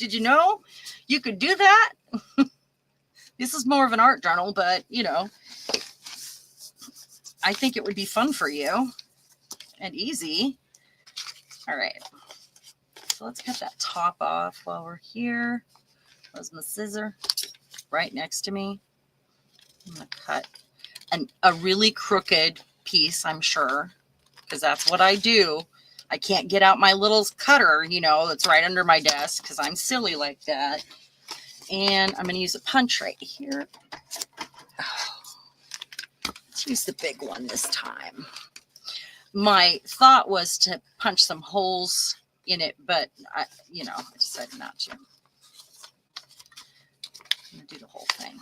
Did you know you could do that? This is more of an art journal, but you know, I think it would be fun for you and easy. All right. So let's cut that top off while we're here. There's my scissor right next to me. I'm going to cut a really crooked piece, I'm sure, because that's what I do. I can't get out my little cutter, you know, that's right under my desk because I'm silly like that. And I'm going to use a punch right here. Let's use the big one this time. My thought was to punch some holes in it, but I decided not to. I'm going to do the whole thing.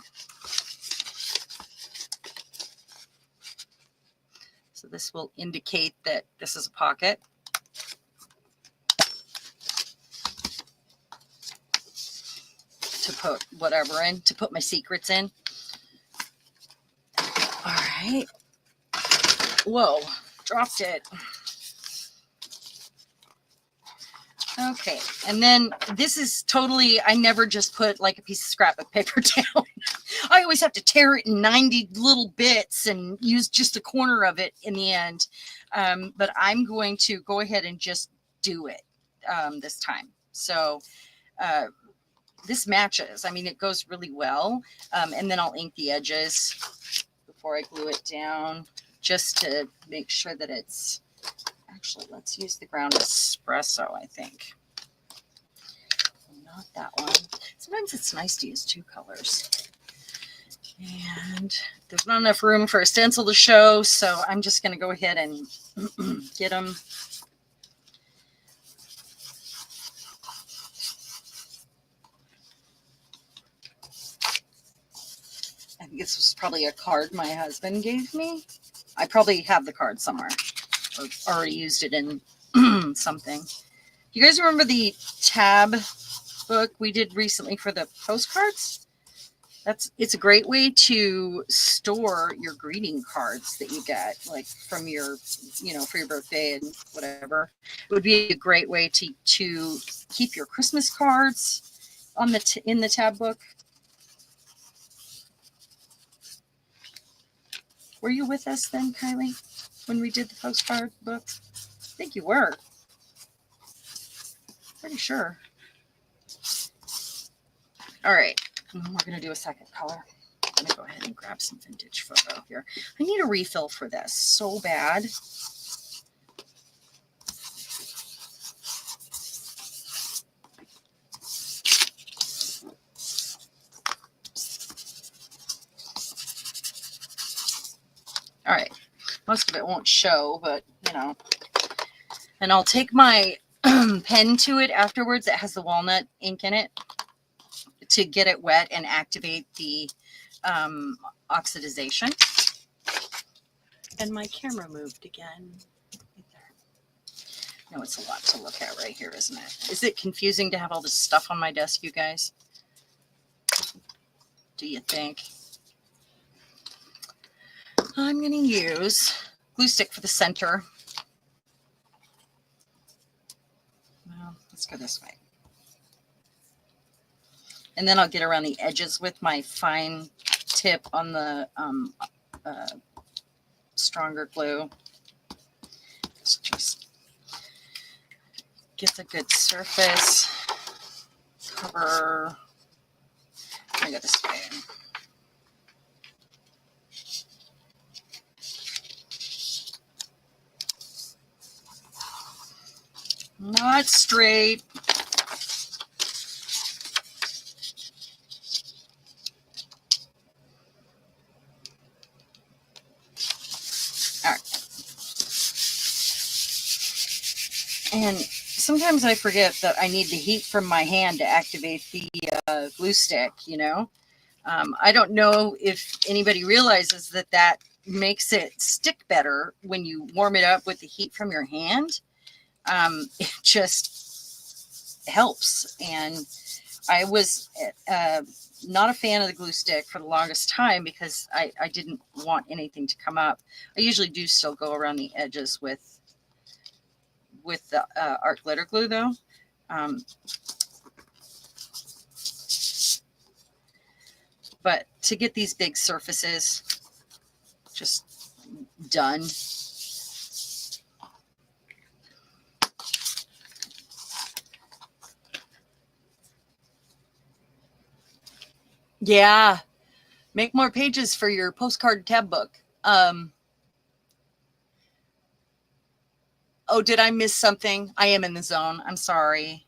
So this will indicate that this is a pocket. To put whatever in, to put my secrets in. All right. Whoa, dropped it. Okay, and then this is totally, I never just put like a piece of scrapbook paper down. I always have to tear it in 90 little bits and use just a corner of it in the end. But I'm going to go ahead and just do it this time. So this matches. I mean, it goes really well. And then I'll ink the edges before I glue it down just to make sure that it's, actually, let's use the ground espresso, I think. Not that one. Sometimes it's nice to use two colors. And there's not enough room for a stencil to show, so I'm just going to go ahead and get them. I think this was probably a card my husband gave me. I probably have the card somewhere or already used it in something. You guys remember the tab book we did recently for the postcards? It's a great way to store your greeting cards that you get, like from your, for your birthday and whatever. It would be a great way to keep your Christmas cards on in the tab book. Were you with us then, Kylie, when we did the postcard book? I think you were. Pretty sure. All right, we're going to do a second color. I'm going to go ahead and grab some vintage photo here. I need a refill for this so bad. All right, most of it won't show, but and I'll take my pen to it afterwards that has the walnut ink in it to get it wet and activate the oxidization. And my camera moved again. Right there. No, it's a lot to look at right here, isn't it? Is it confusing to have all this stuff on my desk, you guys? Do you think? I'm going to use glue stick for the center. Well, let's go this way. And then I'll get around the edges with my fine tip on the stronger glue. Just gets a good surface. Cover. Let me go this way. Not straight. All right. And sometimes I forget that I need the heat from my hand to activate the glue stick, I don't know if anybody realizes that makes it stick better when you warm it up with the heat from your hand. It just helps. And I was not a fan of the glue stick for the longest time because I didn't want anything to come up. I usually do still go around the edges with the art glitter glue though. But to get these big surfaces just done. Yeah. Make more pages for your postcard tab book. Oh, did I miss something? I am in the zone. I'm sorry.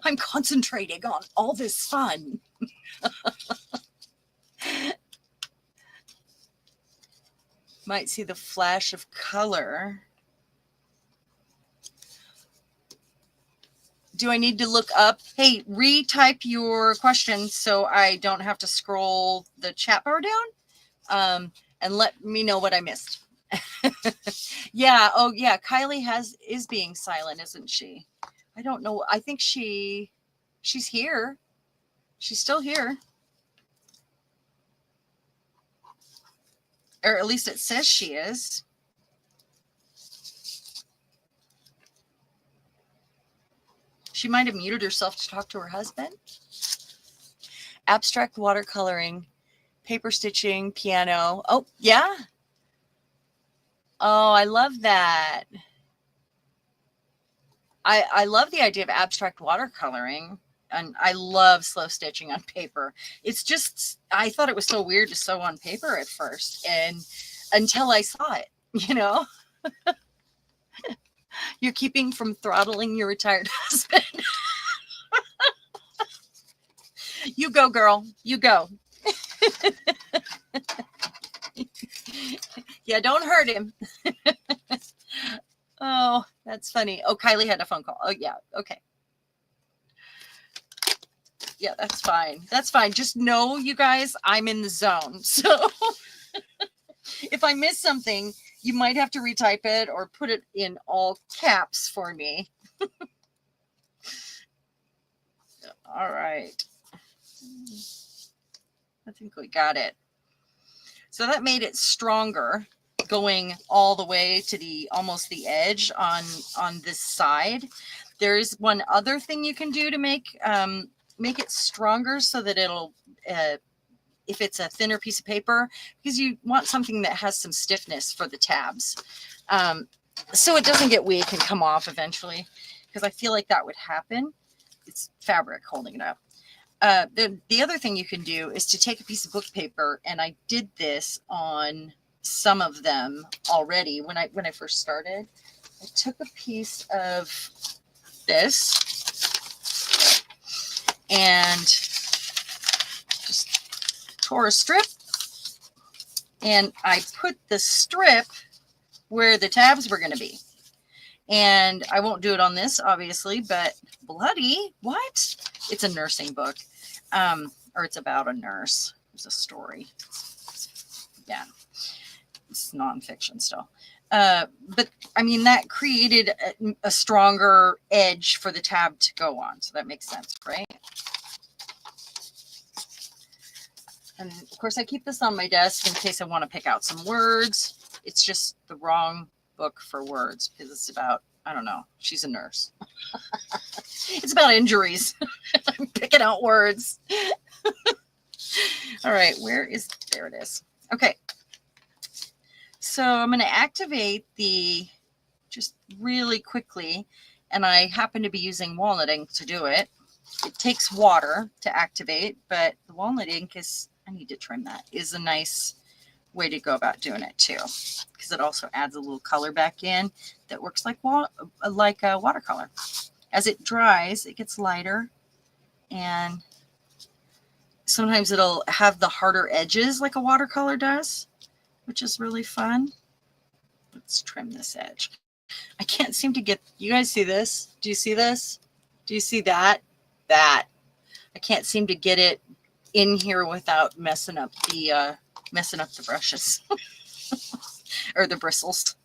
I'm concentrating on all this fun. Might see the flash of color. Do I need to look up? Hey, retype your questions so I don't have to scroll the chat bar down, and let me know what I missed. Yeah. Oh, yeah. Kylie is being silent, isn't she? I don't know. I think she's here. She's still here. Or at least it says she is. She might have muted herself to talk to her husband. Abstract watercoloring, paper stitching, piano. Oh, yeah. Oh, I love that. I love the idea of abstract watercoloring, and I love slow stitching on paper. It's just, I thought it was so weird to sew on paper at first, and until I saw it, you know. You're keeping from throttling your retired husband. You go, girl. You go. Yeah, don't hurt him. Oh, that's funny. Oh, Kylie had a phone call. Oh, yeah. Okay. Yeah, that's fine. That's fine. Just know, you guys, I'm in the zone. So if I miss something, you might have to retype it or put it in all caps for me. All right. I think we got it. So that made it stronger, going all the way to the almost the edge on this side. There is one other thing you can do to make it stronger so that it'll, if it's a thinner piece of paper, because you want something that has some stiffness for the tabs, so it doesn't get weak and come off eventually, because I feel like that would happen. It's fabric holding it up. The other thing you can do is to take a piece of book paper, and I did this on some of them already when I first started. I took a piece of this and just tore a strip, and I put the strip where the tabs were going to be. And I won't do it on this, obviously, but bloody, what? It's a nursing book, or it's about a nurse. It's a story. Yeah, it's nonfiction still. But I mean, that created a stronger edge for the tab to go on. So that makes sense, right? And of course, I keep this on my desk in case I want to pick out some words. It's just the wrong book for words because it's about, I don't know, she's a nurse. It's about injuries. I'm picking out words. All right, there it is. Okay. So I'm going to activate just really quickly, and I happen to be using walnut ink to do it. It takes water to activate, but the walnut ink I need to trim that, is a nice way to go about doing it too, because it also adds a little color back in that works like a watercolor. As it dries, it gets lighter, and sometimes it'll have the harder edges like a watercolor does, which is really fun. Let's trim this edge. I can't seem to get, you guys see this? Do you see this? Do you see that? That. I can't seem to get it in here without messing up the brushes or the bristles.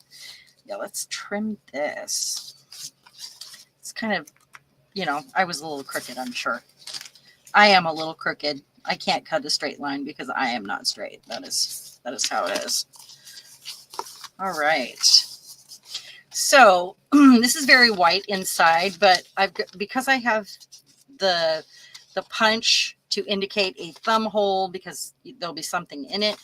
Yeah, let's trim this. It's kind of, I was a little crooked, I'm sure. I am a little crooked. I can't cut a straight line because I am not straight. That is how it is. All right. So this is very white inside, but because I have the the punch to indicate a thumb hole because there'll be something in it.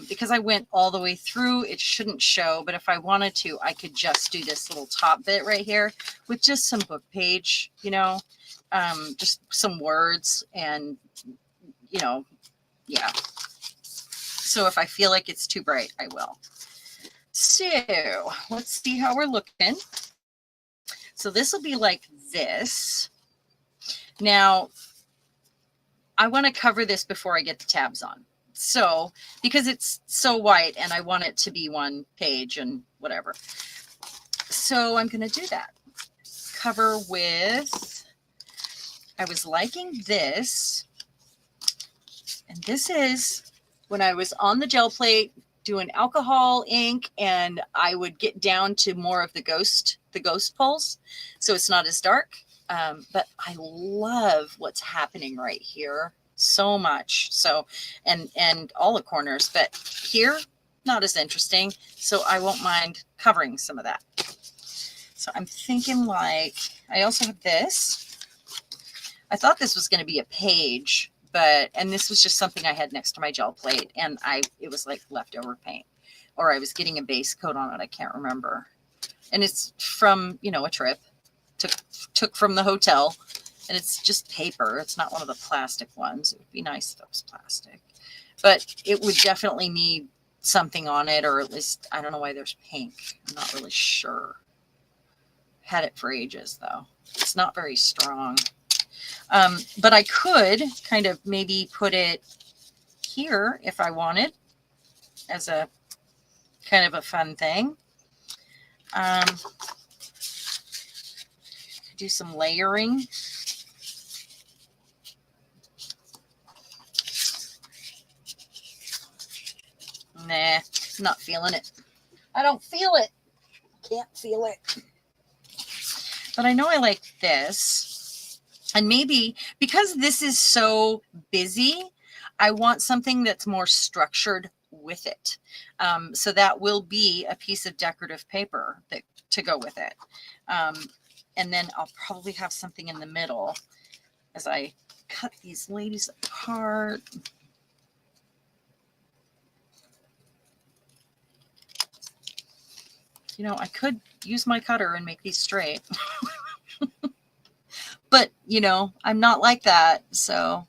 Because I went all the way through, it shouldn't show, but if I wanted to, I could just do this little top bit right here with just some book page, you know, just some words and, you know, yeah. So if I feel like it's too bright, I will. So let's see how we're looking. So this will be like this. Now, I want to cover this before I get the tabs on. So, because it's so white and I want it to be one page and whatever. So I'm going to do that. Cover with, I was liking this. And this is when I was on the gel plate doing alcohol ink, and I would get down to more of the ghost pulse. So it's not as dark. But I love what's happening right here so much. So, and all the corners, but here, not as interesting. So I won't mind covering some of that. So I'm thinking like, I also have this. I thought this was going to be a page, and this was just something I had next to my gel plate, and it was like leftover paint, or I was getting a base coat on it. I can't remember. And it's from, you know, a trip. Took from the hotel, and it's just paper. It's not one of the plastic ones. It would be nice if it was plastic, but it would definitely need something on it, or at least, I don't know why there's pink. I'm not really sure. Had it for ages though. It's not very strong. But I could kind of maybe put it here if I wanted as a kind of a fun thing. Do some layering. Nah, not feeling it. I don't feel it. Can't feel it. But I know I like this. And maybe because this is so busy, I want something that's more structured with it. So that will be a piece of decorative paper to go with it. And then I'll probably have something in the middle as I cut these ladies apart. You know, I could use my cutter and make these straight. But, you know, I'm not like that, so.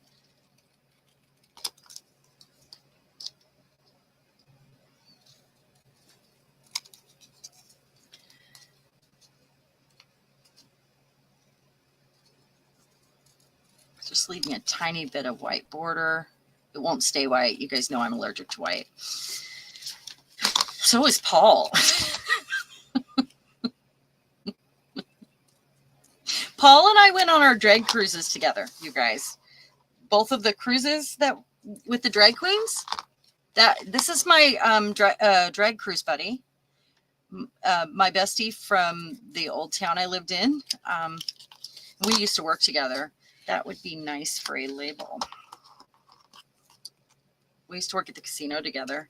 Just leaving a tiny bit of white border. It won't stay white. You guys know I'm allergic to white. So is Paul. Paul and I went on our drag cruises together, you guys. Both of the cruises that with the drag queens. This is my drag cruise buddy. My bestie from the old town I lived in. We used to work together. That would be nice for a label. We used to work at the casino together.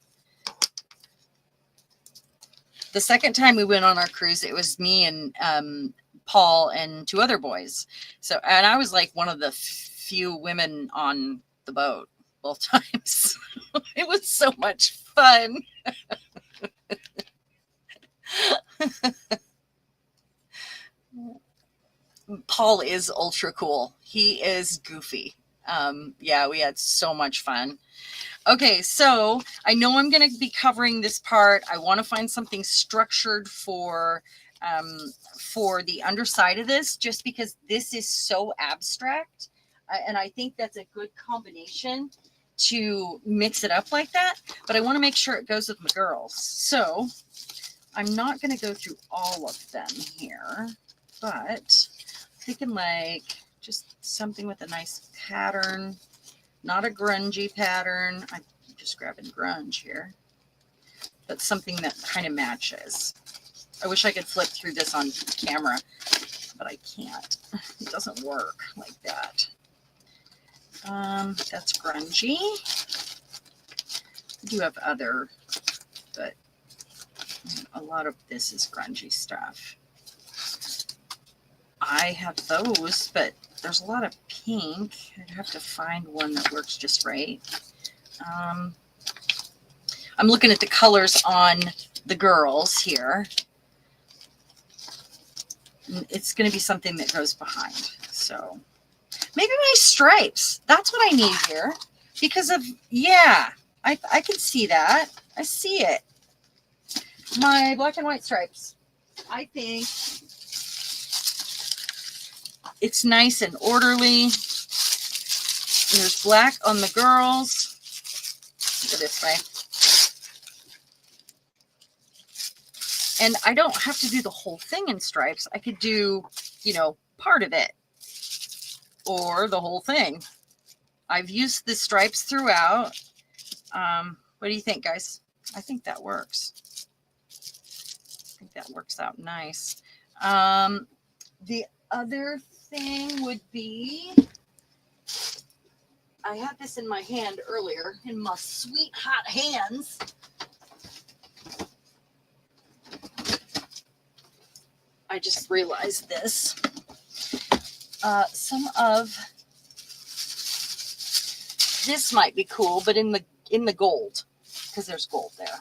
The second time we went on our cruise, it was me and Paul and two other boys. So, and I was like one of the few women on the boat both times. It was so much fun. Paul is ultra cool. He is goofy. Yeah, we had so much fun. Okay, so I know I'm going to be covering this part. I want to find something structured for the underside of this, just because this is so abstract. And I think that's a good combination to mix it up like that. But I want to make sure it goes with my girls. So I'm not going to go through all of them here, but thinking like just something with a nice pattern, not a grungy pattern. I'm just grabbing grunge here, but something that kind of matches. I wish I could flip through this on camera, but I can't. It doesn't work like that. That's grungy. I do have other, but a lot of this is grungy stuff. I have those, but there's a lot of pink. I'd have to find one that works just right. I'm looking at the colors on the girls here. It's going to be something that goes behind. So maybe my stripes. That's what I need here. Because of, yeah, I can see that. I see it. My black and white stripes. I think it's nice and orderly. And there's black on the girls. Go this way. And I don't have to do the whole thing in stripes. I could do, you know, part of it or the whole thing. I've used the stripes throughout. What do you think, guys? I think that works. I think that works out nice. The other thing would be, I had this in my hand earlier, in my sweet hot hands. I just realized this. Some of this might be cool, but in the gold, because there's gold there.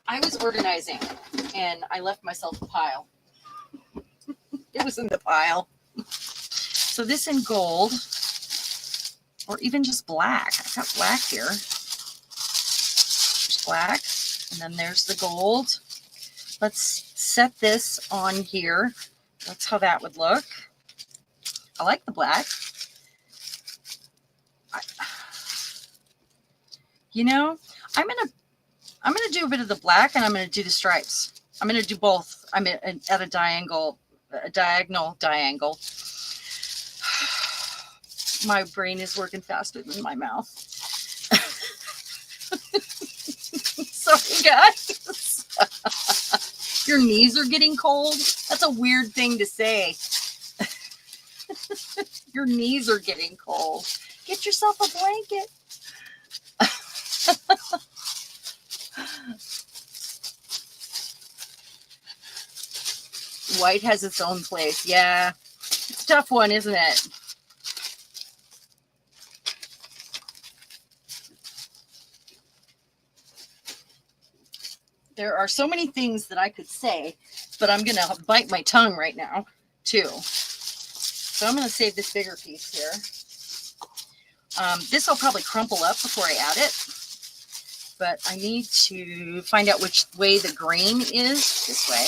I was organizing and I left myself a pile. It was in the pile. So this in gold, or even just black. I've got black here. There's black, and then there's the gold. Let's set this on here. That's how that would look. I like the black. You know, I'm gonna do a bit of the black, and I'm gonna do the stripes. I'm gonna do both. I'm at a diagonal. My brain is working faster than my mouth. Sorry, guys. Your knees are getting cold. That's a weird thing to say. Your knees are getting cold. Get yourself a blanket. White has its own place. Yeah. It's a tough one, isn't it? There are so many things that I could say, but I'm going to bite my tongue right now, too. So I'm going to save this bigger piece here. This I'll probably crumple up before I add it. But I need to find out which way the grain is. This way.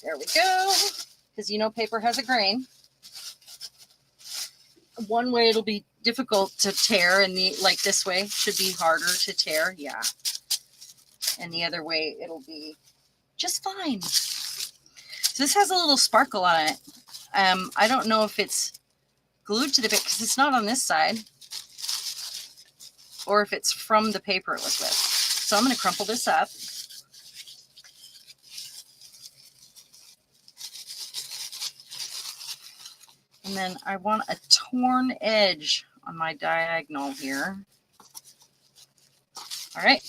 There we go. Because you know paper has a grain. One way it'll be difficult to tear, and like this way should be harder to tear. Yeah. And the other way it'll be just fine. So this has a little sparkle on it. I don't know if it's glued to the bit because it's not on this side, or if it's from the paper it was with. So I'm going to crumple this up. And then I want a torn edge on my diagonal here. All right.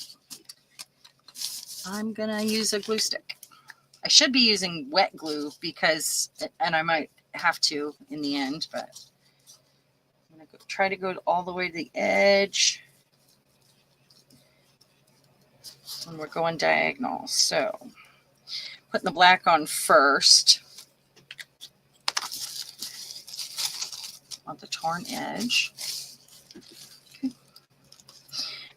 I'm going to use a glue stick. I should be using wet glue because, and I might have to in the end, but I'm going to try to go all the way to the edge when we're going diagonal. So putting the black on first. On the torn edge. Okay.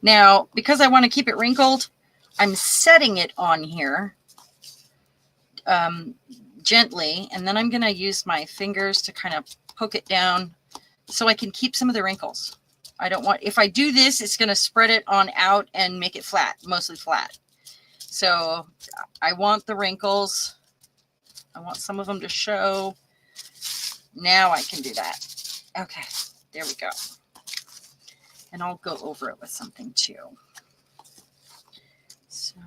Now, because I want to keep it wrinkled, I'm setting it on here gently, and then I'm going to use my fingers to kind of poke it down so I can keep some of the wrinkles. I don't want, if I do this, it's going to spread it on out and make it flat, mostly flat. So I want the wrinkles. I want some of them to show. Now I can do that. Okay, there we go. And I'll go over it with something too. So,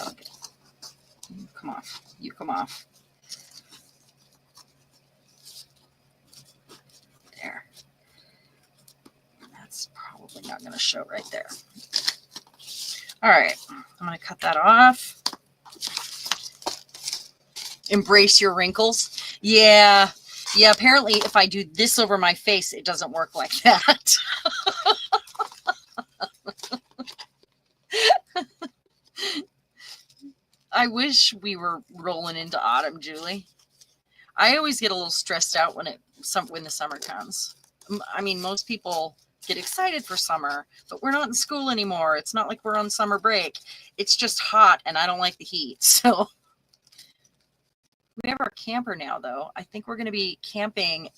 okay. You come off. You come off. There. That's probably not going to show right there. All right, I'm going to cut that off. Embrace your wrinkles. Yeah. Yeah, apparently if I do this over my face, it doesn't work like that. I wish we were rolling into autumn, Julie. I always get a little stressed out when the summer comes. I mean, most people get excited for summer, but we're not in school anymore. It's not like we're on summer break. It's just hot and I don't like the heat. So we have our camper now, though. I think we're going to be camping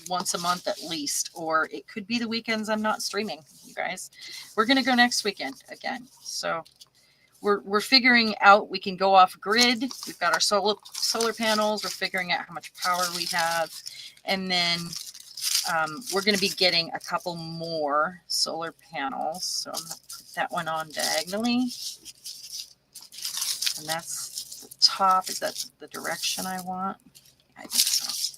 once a month at least, or it could be the weekends I'm not streaming, you guys. We're going to go next weekend again. So we're figuring out we can go off grid. We've got our solar panels. We're figuring out how much power we have. And then we're going to be getting a couple more solar panels. So I'm going to put that one on diagonally. And that's the top. Is that the direction I want? I think so.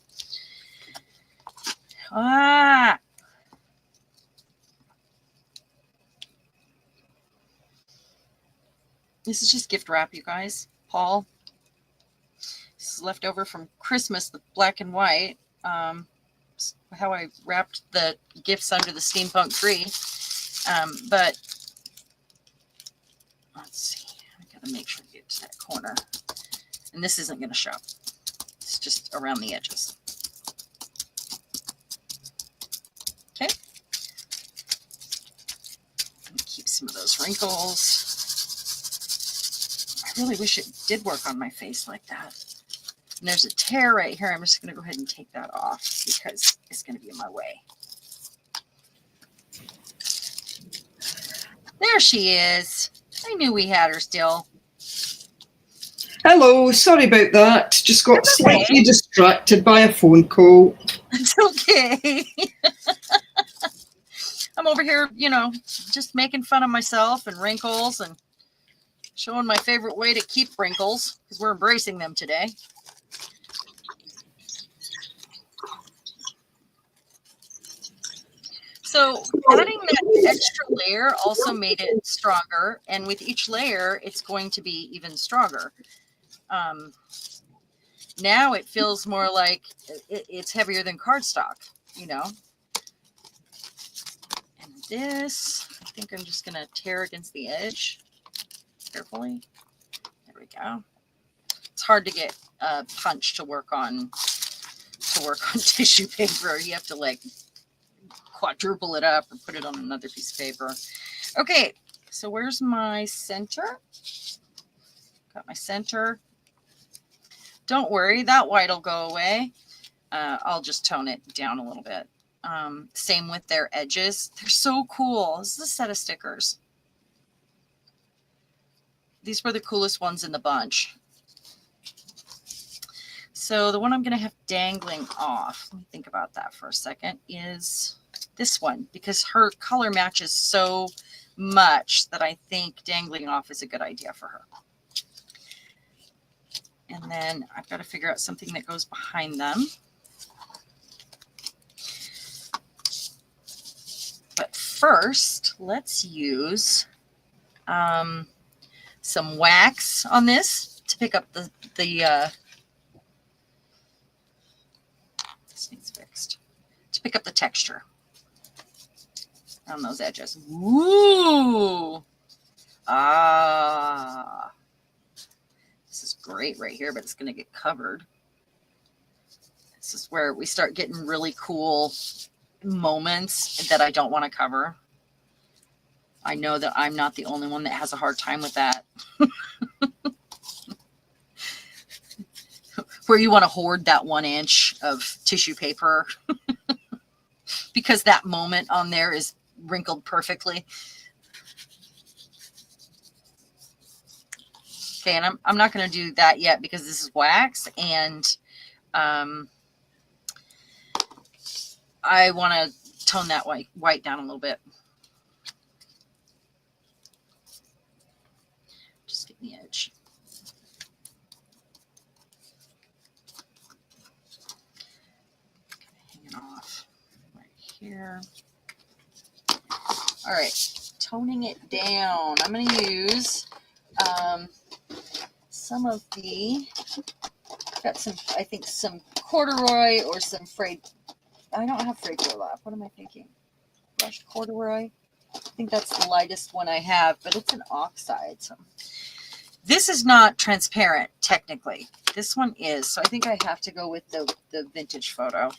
Ah! This is just gift wrap, you guys. Paul. This is left over from Christmas, the black and white. How I wrapped the gifts under the steampunk tree. But let's see. I gotta make sure to get to that corner. And this isn't gonna show. It's just around the edges. Okay. Keep some of those wrinkles. I really wish it did work on my face like that. And there's a tear right here. I'm just going to go ahead and take that off because it's going to be in my way. There she is. I knew we had her still. Hello, sorry about that. Just got slightly distracted by a phone call. It's okay. I'm over here, just making fun of myself and wrinkles and showing my favorite way to keep wrinkles because we're embracing them today. So adding that extra layer also made it stronger. And with each layer, it's going to be even stronger. Now it feels more like it's heavier than cardstock, And this, I think I'm just going to tear against the edge carefully. There we go. It's hard to get a punch to work on tissue paper. You have to like quadruple it up or put it on another piece of paper. Okay, so where's my center? Got my center. Don't worry, that white will go away. I'll just tone it down a little bit. Same with their edges. They're so cool. This is a set of stickers. These were the coolest ones in the bunch. So the one I'm going to have dangling off, let me think about that for a second, is this one, because her color matches so much that I think dangling off is a good idea for her. And then I've got to figure out something that goes behind them. But first, let's use some wax on this to pick up the this needs fixed, to pick up the texture on those edges. Ooh. Ah. This is great right here, but it's going to get covered. This is where we start getting really cool moments that I don't want to cover. I know that I'm not the only one that has a hard time with that. Where you want to hoard that 1 inch of tissue paper because that moment on there is wrinkled perfectly. Okay, and I'm not going to do that yet because this is wax, and I want to tone that white down a little bit. Just get the edge. Hanging off right here. All right, toning it down. I'm going to use some of the Got some, I think, some corduroy or some frayed. I don't have frayed burlap. What am I thinking? Brushed corduroy. I think that's the lightest one I have, but it's an oxide. So this is not transparent technically. This one is. So I think I have to go with the vintage photo.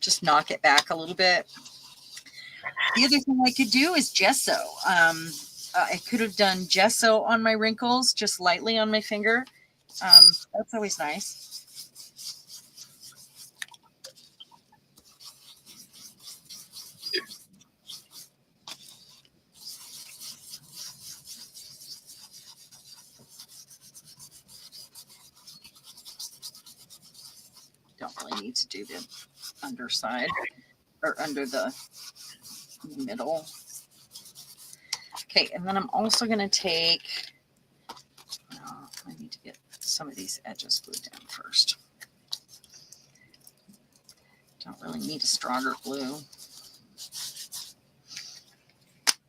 Just knock it back a little bit. The other thing I could do is gesso. I could have done gesso on my wrinkles, just lightly on my finger. That's always nice. Don't really need to do the underside or under the middle. Okay, and then I'm also going to take, I need to get some of these edges glued down first. Don't really need a stronger glue.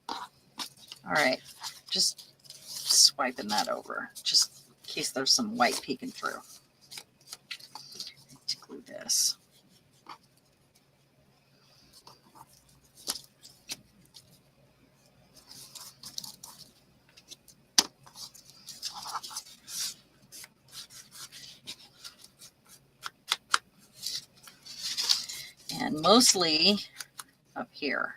All right, just swiping that over, just in case there's some white peeking through. To glue this. And mostly up here.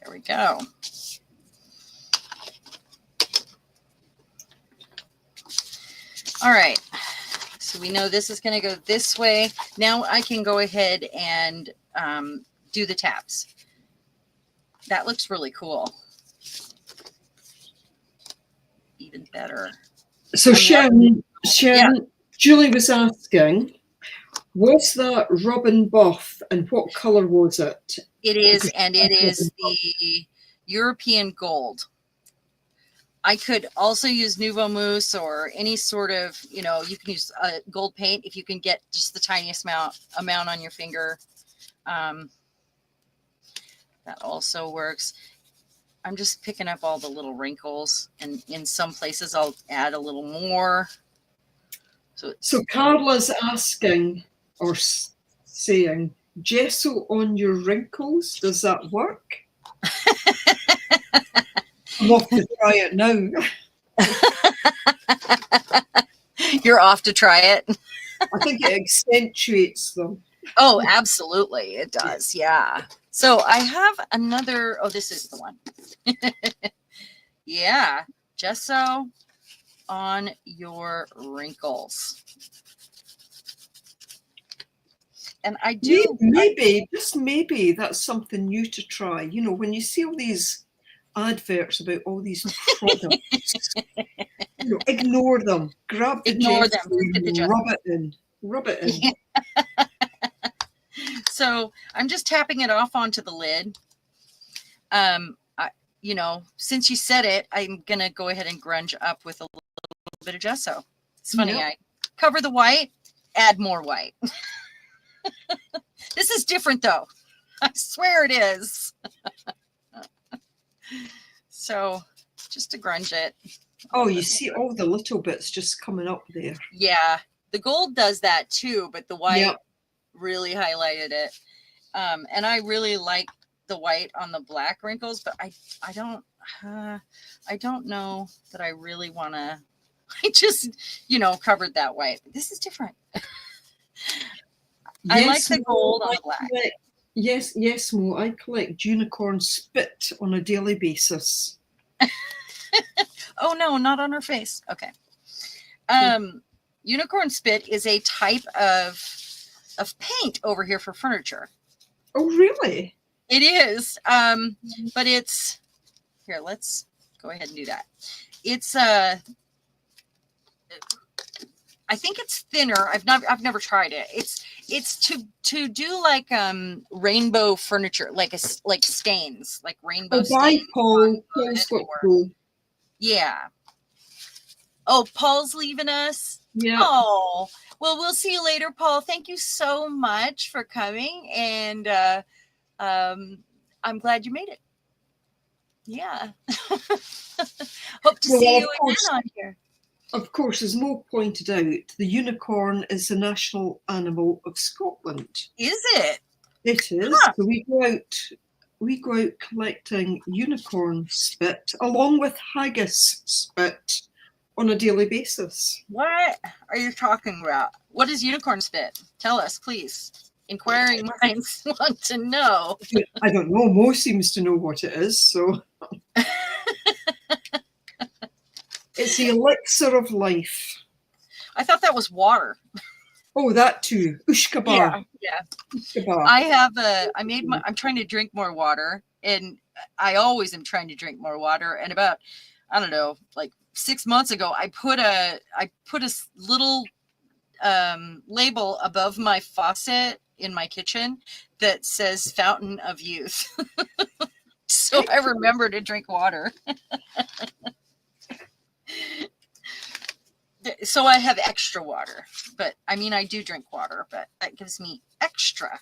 There we go. All right. So we know this is going to go this way. Now I can go ahead and do the tabs. That looks really cool. Even better. So Sharon, Yeah. Julie was asking, was that Robin Buff and what color was it? It is, and it is the European gold. I could also use Nouveau Mousse or any sort of, you know, you can use gold paint if you can get just the tiniest amount on your finger. That also works. I'm just picking up all the little wrinkles, and in some places I'll add a little more. So Carla's asking or saying, gesso on your wrinkles, does that work? I'm off to try it now. You're off to try it. I think it accentuates them. Oh, absolutely. It does. Yeah. So I have another. Oh, this is the one. Yeah. Gesso on your wrinkles. And I do. Maybe, just maybe that's something new to try. You know, when you see all these adverts about all these products, you know, ignore them. Grab the gesso, rub it in. Yeah. So I'm just tapping it off onto the lid. You know, since you said it, I'm gonna go ahead and grunge up with a little bit of gesso. It's funny. Yep. I cover the white, add more white. This is different though. I swear it is. So just to grunge it. Oh, you see all the little bits just coming up there. Yeah, the gold does that too, but the white really highlighted it. And I really like the white on the black wrinkles, but I don't know that I really want to. I just, you know, covered that white. This is different. I like the gold on the black. Yes, Mo. I collect unicorn spit on a daily basis. Oh no, not on her face. Okay. Unicorn spit is a type of paint over here for furniture. Oh, really? It is. But it's here. Let's go ahead and do that. It's I think it's thinner. I've never tried it. It's to do like rainbow furniture, like stains, like rainbow stains. Paul. Yeah. Oh, Paul's leaving us. Yeah. Oh, well, we'll see you later, Paul. Thank you so much for coming, and I'm glad you made it. Yeah. Hope to see Well, you again on here. of course, as Mo pointed out, the unicorn is the national animal of Scotland. Is it? It is. Huh. So we go out collecting unicorn spit along with haggis spit on a daily basis. What are you talking about? What is unicorn spit? Tell us, please. Inquiring minds want to know. I don't know. Mo seems to know what it is. So it's the elixir of life. I thought that was water. Oh, that too. Ushkabar. Yeah. Ushkabar. I'm trying to drink more water, and I always am trying to drink more water. And about, I don't know, like 6 months ago, I put a little label above my faucet in my kitchen that says Fountain of Youth. So I remember to drink water. So I have extra water, but I mean, I do drink water, but that gives me extra.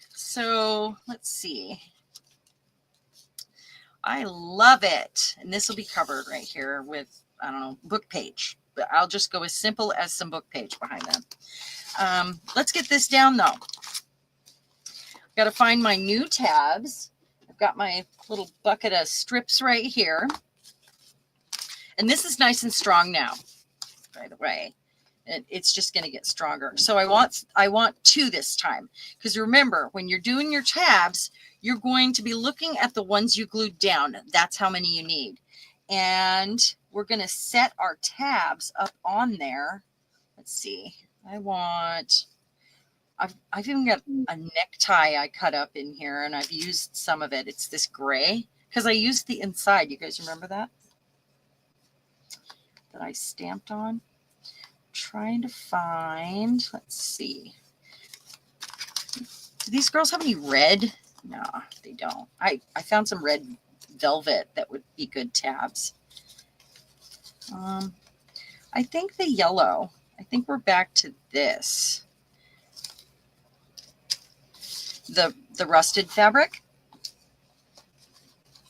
So let's see. I love it. And this will be covered right here with, I don't know, book page, but I'll just go as simple as some book page behind them. Let's get this down though. Got to find my new tabs. I've got my little bucket of strips right here. And this is nice and strong now, by the way. It's just going to get stronger. So I want 2 this time, because remember, when you're doing your tabs, you're going to be looking at the ones you glued down. That's how many you need. And we're going to set our tabs up on there. Let's see. I've even got a necktie I cut up in here, and I've used some of it. It's this gray, because I used the inside. You guys remember that I stamped on? Trying to find, let's see. Do these girls have any red? No, they don't. I found some red velvet that would be good tabs. I think the yellow. I think we're back to this. The rusted fabric.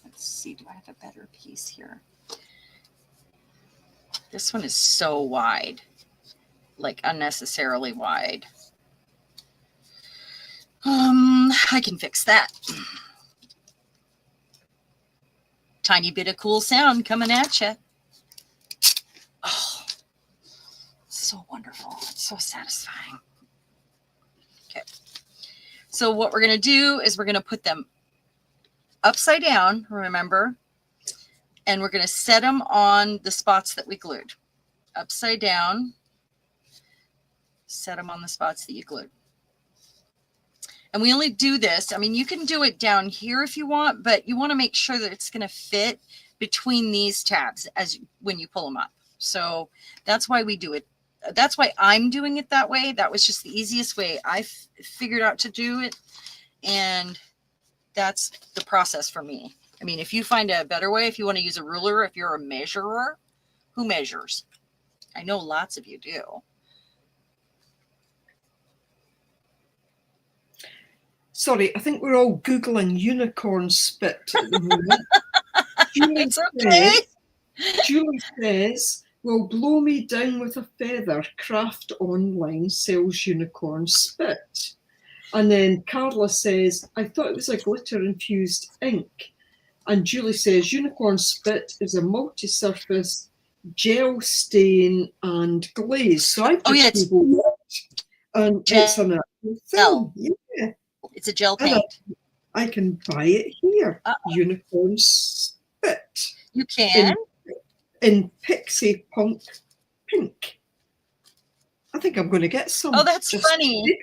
Let's see, do I have a better piece here? This one is so wide, like unnecessarily wide. I can fix that. Tiny bit of cool sound coming at you. Oh, so wonderful. It's so satisfying. Okay. So what we're going to do is we're going to put them upside down, remember, and we're going to set them on the spots that we glued. Upside down, set them on the spots that you glued. And we only do this, I mean, you can do it down here if you want, but you want to make sure that it's going to fit between these tabs as when you pull them up. So that's why we do it. That's why I'm doing it that way. That was just the easiest way I figured out to do it. And that's the process for me. I mean, if you find a better way, if you want to use a ruler, if you're a measurer, who measures? I know lots of you do. Sorry, I think we're all Googling unicorn spit at the moment. It's okay. Julie says, well, blow me down with a feather. Craft online sells unicorn spit. And then Carla says, I thought it was a glitter-infused ink. And Julie says, unicorn spit is a multi-surface gel stain and glaze. So I've just Googled it. And it's an actual thing. Yeah. It's a gel paint. I can buy it here. Unicorn spit. You can. In Pixie Punk Pink. I think I'm going to get some. Oh, that's funny.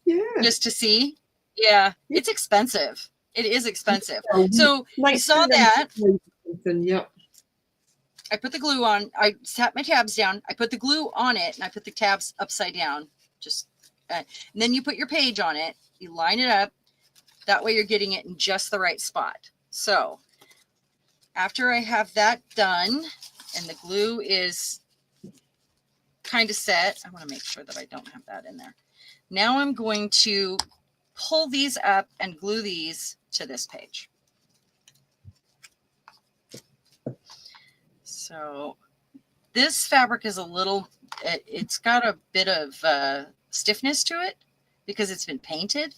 Yeah. Just to see. Yeah. It's expensive. It is expensive. Yeah. So you saw that. Yep. I put the glue on. I sat my tabs down. I put the glue on it, and I put the tabs upside down. Just and then you put your page on it. You line it up. That way you're getting it in just the right spot. So after I have that done and the glue is kind of set, I want to make sure that I don't have that in there. Now I'm going to pull these up and glue these to this page. So this fabric is a little, it's got a bit of stiffness to it because it's been painted.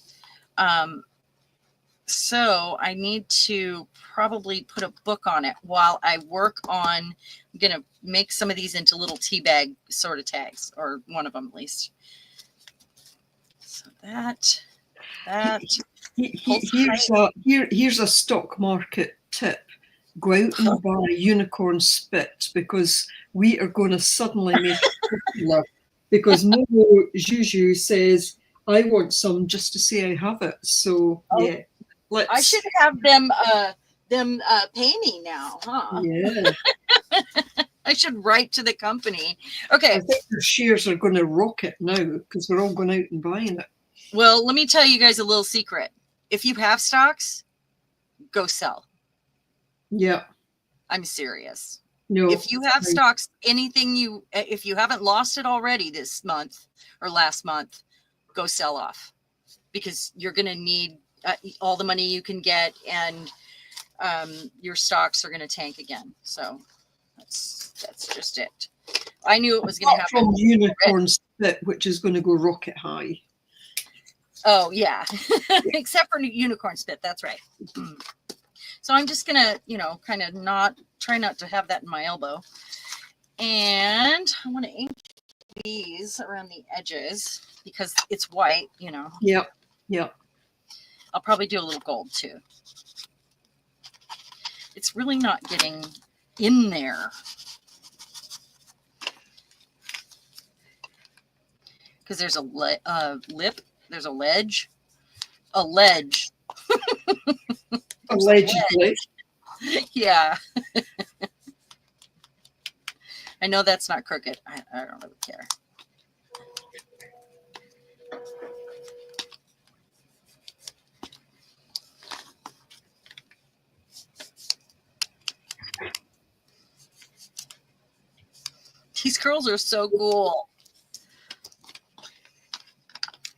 So I need to probably put a book on it while I work on, I'm going to make some of these into little tea bag sort of tags, or one of them at least. So that here's a stock market tip. Go out and buy unicorn spit, because we are going to suddenly make it popular. Because Momo Juju says, I want some just to say I have it. So yeah. I should have them pay me now, huh? Yeah. I should write to the company. Okay. I think the shares are going to rocket now because we're all going out and buying it. Well, let me tell you guys a little secret. If you have stocks, go sell. Yeah. I'm serious. No. If you have stocks, if you haven't lost it already this month or last month, go sell off, because you're going to need all the money you can get, and your stocks are going to tank again. So that's just it. I knew it was going to happen. From unicorn spit, which is going to go rocket high. Oh yeah, except for unicorn spit. That's right. So I'm just gonna, kind of try not to have that in my elbow, and I want to ink these around the edges because it's white. Yep. Yep. I'll probably do a little gold too. It's really not getting in there because there's a lip. There's a ledge. A ledge. Allegedly. Yeah. I know that's not crooked. I don't really care. These girls are so cool.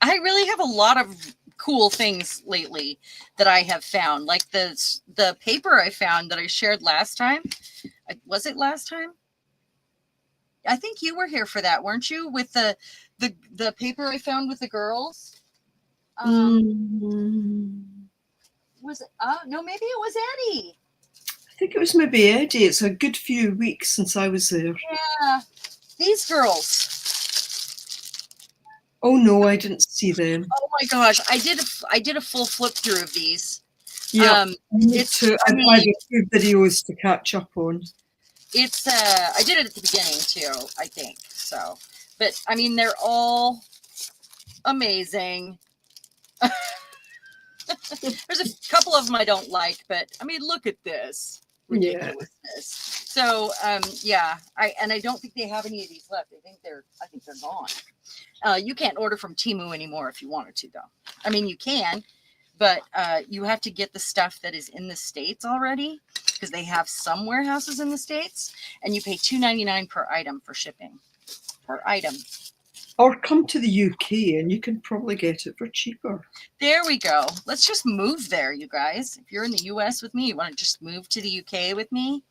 I really have a lot of cool things lately that I have found, like the paper I found that I shared last time. Was it last time? I think you were here for that, weren't you? With the paper I found with the girls. Was it? No, maybe it was Eddie. I think it was maybe Eddie. It's a good few weeks since I was there. Yeah, these girls. Oh no, I didn't see them. Oh my gosh, I did a full flip through of these. Yeah, I've had a few videos to catch up on. It's I did it at the beginning too, I think. So, but I mean, they're all amazing. There's a couple of them I don't like, but I mean, look at this ridiculousness. Yeah. So, yeah, I don't think they have any of these left. I think they're gone. You can't order from Temu anymore if you wanted to, though. I mean, you can, but you have to get the stuff that is in the States already, because they have some warehouses in the States, and you pay $2.99 per item for shipping. Per item. Or come to the UK and you can probably get it for cheaper. There we go. Let's just move there, you guys. If you're in the US with me, you want to just move to the UK with me?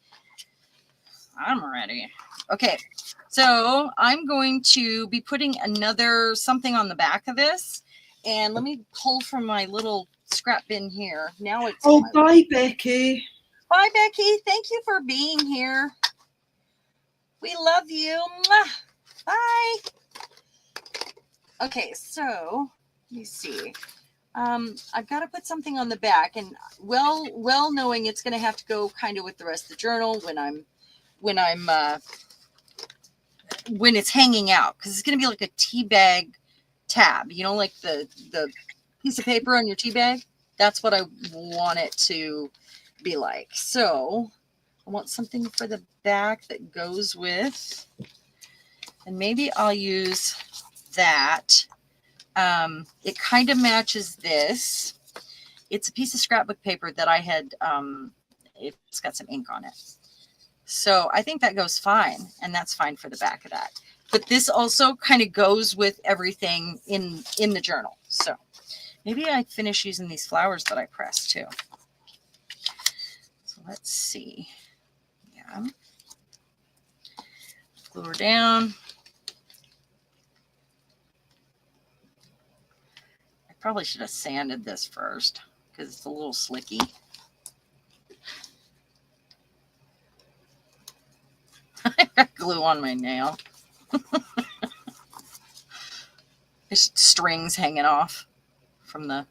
I'm ready. Okay, so I'm going to be putting another something on the back of this. And let me pull from my little scrap bin here. Now it's... Oh, bye, Becky. Bye, Becky. Thank you for being here. We love you. Bye. Okay, so let me see. I've got to put something on the back, and well knowing it's going to have to go kind of with the rest of the journal when it's hanging out, because it's going to be like a tea bag tab, like the piece of paper on your tea bag. That's what I want it to be like. So I want something for the back that goes with, and maybe I'll use that. It kind of matches this. It's a piece of scrapbook paper that I had, it's got some ink on it. So I think that goes fine, and that's fine for the back of that. But this also kind of goes with everything in the journal. So maybe I finish using these flowers that I pressed too. So let's see. Yeah. Glue her down. I probably should have sanded this first because it's a little slicky. I got glue on my nail. There's strings hanging off from the...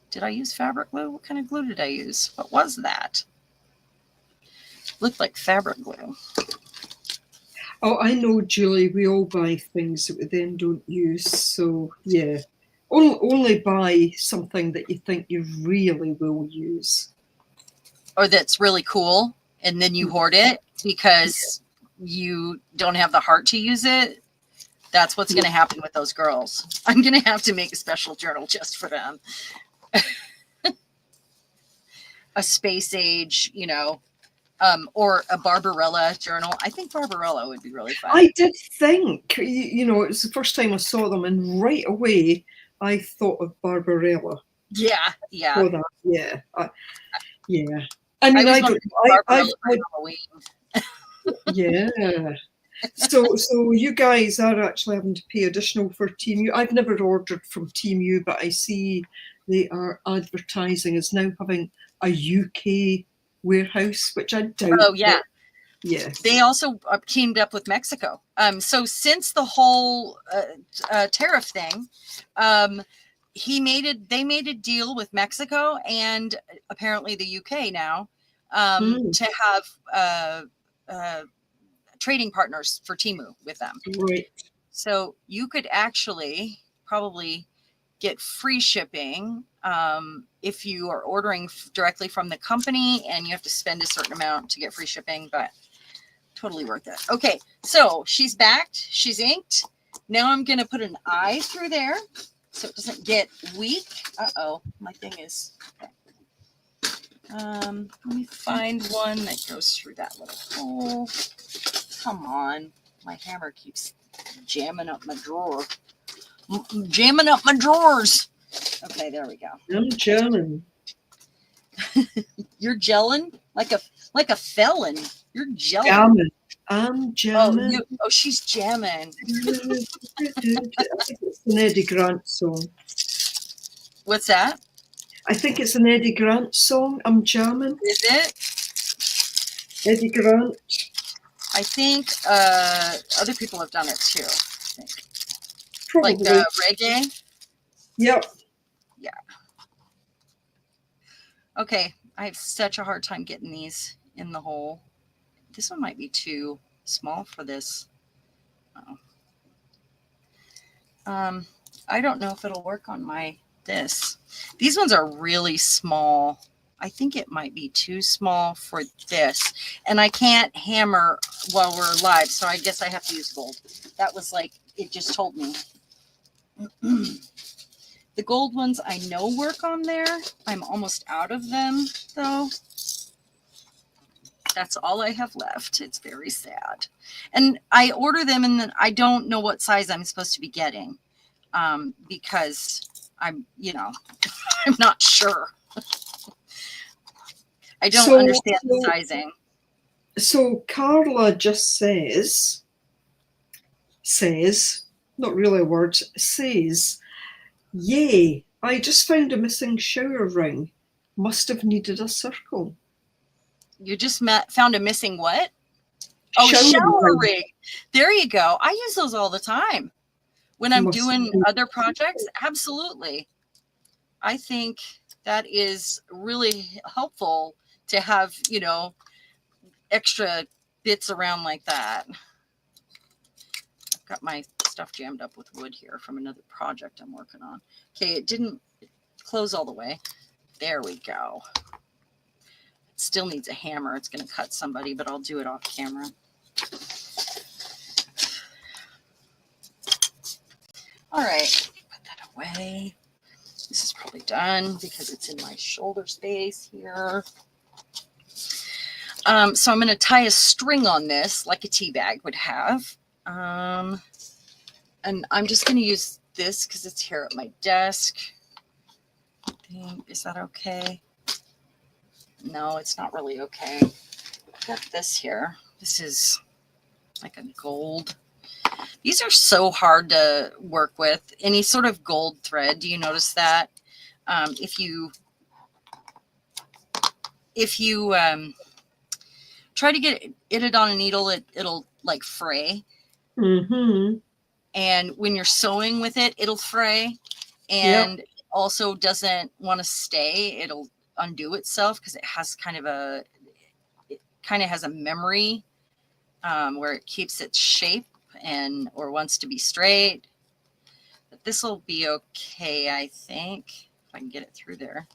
Did I use fabric glue? What kind of glue did I use? What was that? Looked like fabric glue. Oh, I know, Julie, we all buy things that we then don't use. So, yeah. Only buy something that you think you really will use. Or that's really cool, and then you hoard it because you don't have the heart to use it. That's what's going to happen with those girls. I'm going to have to make a special journal just for them. A space age, you know, or a Barbarella journal. I think Barbarella would be really fun. I did think, you know, it was the first time I saw them, and right away I thought of Barbarella. Yeah, yeah. For that, yeah. Yeah. I mean, I don't. Barbarella for Halloween. Yeah. So you guys are actually having to pay additional for Team U. I've never ordered from Team U, but I see they are advertising as now having a UK warehouse, which I doubt. Oh, yeah. Yeah. They also teamed up with Mexico. So since the whole tariff thing, they made a deal with Mexico and apparently the UK now to have trading partners for Temu with them. Right. So you could actually probably get free shipping if you are ordering directly from the company, and you have to spend a certain amount to get free shipping, but totally worth it. Okay, so she's backed, she's inked. Now I'm going to put an eye through there so it doesn't get weak. Uh-oh, my thing is... Okay. Let me find one that goes through that little hole. Come on. My hammer keeps jamming up my drawer. Jamming up my drawers. Okay, there we go. I'm gelling. You're gelling? Like a felon. You're gelling. Jamming. I'm jamming. Oh, she's jamming. I think it's an Eddie Grant song. What's that? I think it's an Eddie Grant song. I'm jamming. Is it? Eddie Grant. I think other people have done it too. I think. Probably. Like reggae? Yep. Yeah. Okay. I have such a hard time getting these in the hole. This one might be too small for this. I don't know if it'll work on this. These ones are really small. I think it might be too small for this. And I can't hammer while we're live, so I guess I have to use gold. That was like, it just told me. The gold ones I know work on there. I'm almost out of them, though. That's all I have left. It's very sad. And I order them, and then I don't know what size I'm supposed to be getting because I'm, I'm not sure. I don't understand the sizing. So Carla just says, not really a word, says, yay, I just found a missing shower ring. Must have needed a circle. You just found a missing what? Oh, shower ring. There you go. I use those all the time when I'm doing other projects. Absolutely. I think that is really helpful to have, extra bits around like that. I've got my stuff jammed up with wood here from another project I'm working on. Okay, it didn't close all the way. There we go. It still needs a hammer. It's going to cut somebody, but I'll do it off camera. All right, put that away. This is probably done because it's in my shoulder space here. So I'm going to tie a string on this like a tea bag would have. And I'm just going to use this because it's here at my desk. Is that okay? No, it's not really okay. I've got this here. This is like a gold. These are so hard to work with. Any sort of gold thread. Do you notice that? If you try to get it on a needle, it'll like fray. Mm-hmm. And when you're sewing with it, it'll fray. And it also doesn't want to stay. It'll undo itself because it has kind of a memory where it keeps its shape or wants to be straight. But this will be okay, I think, if I can get it through there.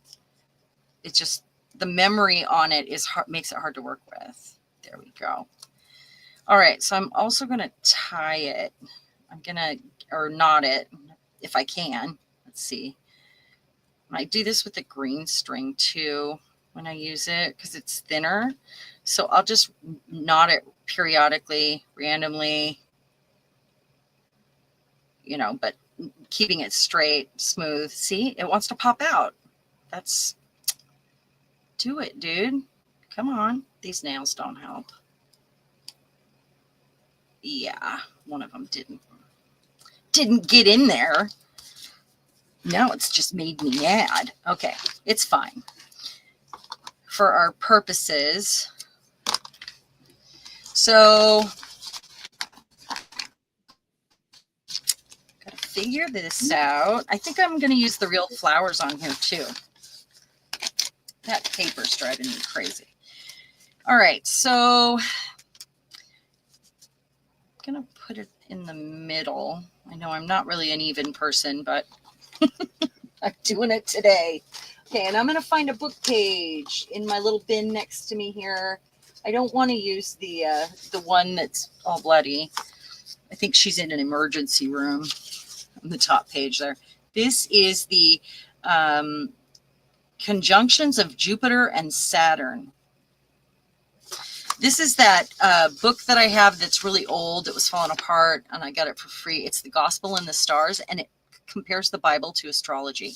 It's just the memory on it makes it hard to work with. There we go. All right, so I'm also going to tie it. Or knot it if I can. Let's see. I do this with the green string too when I use it because it's thinner. So I'll just knot it periodically, randomly, but keeping it straight, smooth. See, it wants to pop out. Do it, dude. Come on. These nails don't help. Yeah, one of them didn't get in there. Now it's just made me mad. Okay, it's fine. For our purposes. So, gotta figure this out. I think I'm gonna use the real flowers on here too. That paper's driving me crazy. All right, so I'm gonna put it in the middle. I know I'm not really an even person, but I'm doing it today. Okay, and I'm going to find a book page in my little bin next to me here. I don't want to use the one that's all bloody. I think she's in an emergency room on the top page there. This is the conjunctions of Jupiter and Saturn. This is that book that I have that's really old. It was falling apart, and I got it for free. It's The Gospel and the Stars, and it compares the Bible to astrology.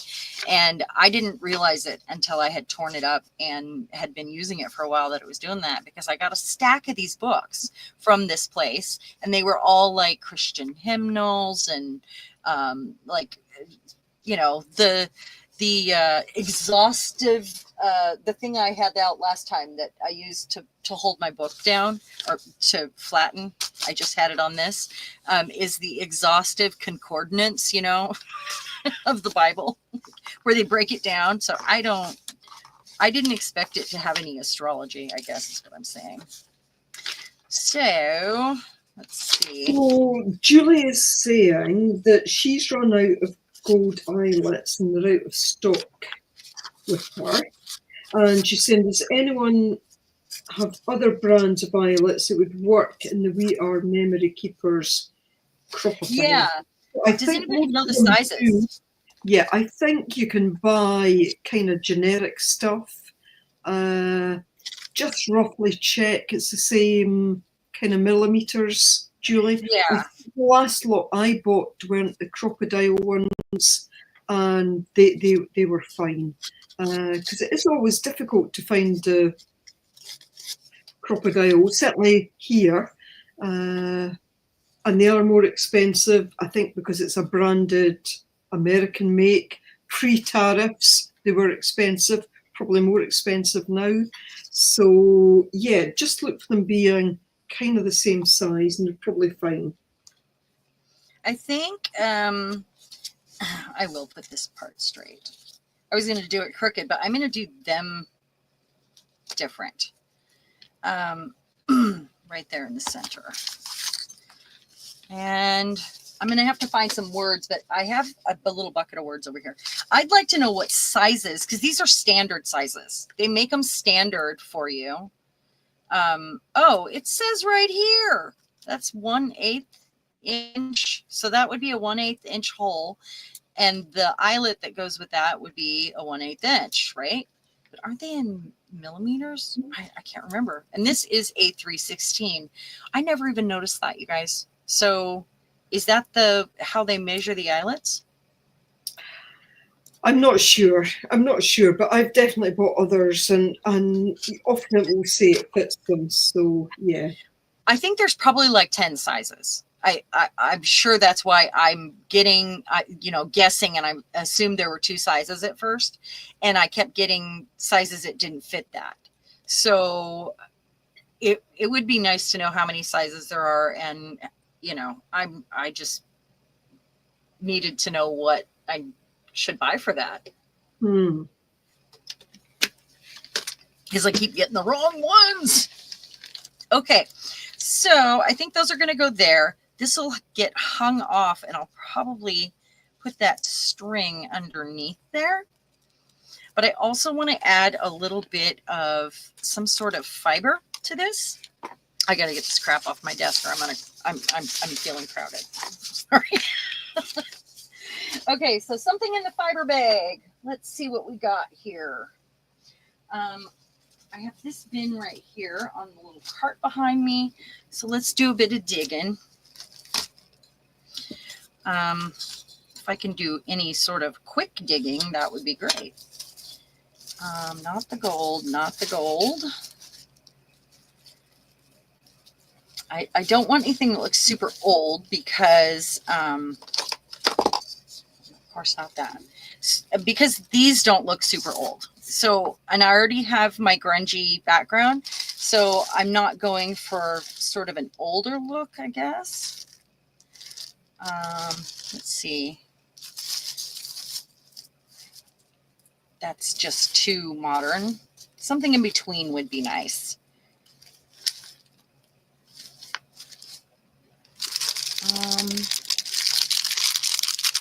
And I didn't realize it until I had torn it up and had been using it for a while that it was doing that, because I got a stack of these books from this place, and they were all like Christian hymnals and the exhaustive, the thing I had out last time that I used to hold my book down or to flatten, I just had it on this, is the exhaustive concordance, of the Bible, where they break it down. So I didn't expect it to have any astrology, I guess is what I'm saying. So let's see. So Julie is saying that she's run out of gold eyelets and they're out of stock with her. And she's saying, does anyone have other brands of eyelets that would work in the We Are Memory Keepers crop of Yeah. Does anybody know the sizes? Yeah, I think you can buy kind of generic stuff. Just roughly check it's the same kind of millimeters, Julie. Yeah. The last lot I bought weren't the crocodile ones, and they were fine. Because it is always difficult to find the crocodile, certainly here. And they are more expensive, I think, because it's a branded American make. Pre-tariffs, they were expensive, probably more expensive now. So, yeah, just look for them being kind of the same size and they're probably fine. I think I will put this part straight. I was going to do it crooked, but I'm going to do them different. Right there in the center. And I'm going to have to find some words, but I have a little bucket of words over here. I'd like to know what sizes, because these are standard sizes. They make them standard for you. Oh, it says right here. That's 1/8 inch. So that would be a 1/8 inch hole. And the eyelet that goes with that would be a 1/8 inch, right? But aren't they in millimeters? I can't remember. And this is a 3/16. I never even noticed that, you guys. So is that how they measure the eyelets? I'm not sure, but I've definitely bought others, and often it will say it fits them. So yeah. I think there's probably like 10 sizes. I'm sure that's why I'm getting, guessing, and I assumed there were 2 sizes at first, and I kept getting sizes that didn't fit that. So it would be nice to know how many sizes there are, and I just needed to know what I should buy for that. Because I keep getting the wrong ones. Okay, so I think those are going to go there. This will get hung off, and I'll probably put that string underneath there. But I also want to add a little bit of some sort of fiber to this. I got to get this crap off my desk, or I'm feeling crowded. Sorry. Okay, so something in the fiber bag. Let's see what we got here. I have this bin right here on the little cart behind me. So let's do a bit of digging. If I can do any sort of quick digging, that would be great. Not the gold, not the gold. I don't want anything that looks super old because, of course, not that. Because these don't look super old. So, and I already have my grungy background, so I'm not going for sort of an older look, I guess. Let's see. That's just too modern. Something in between would be nice.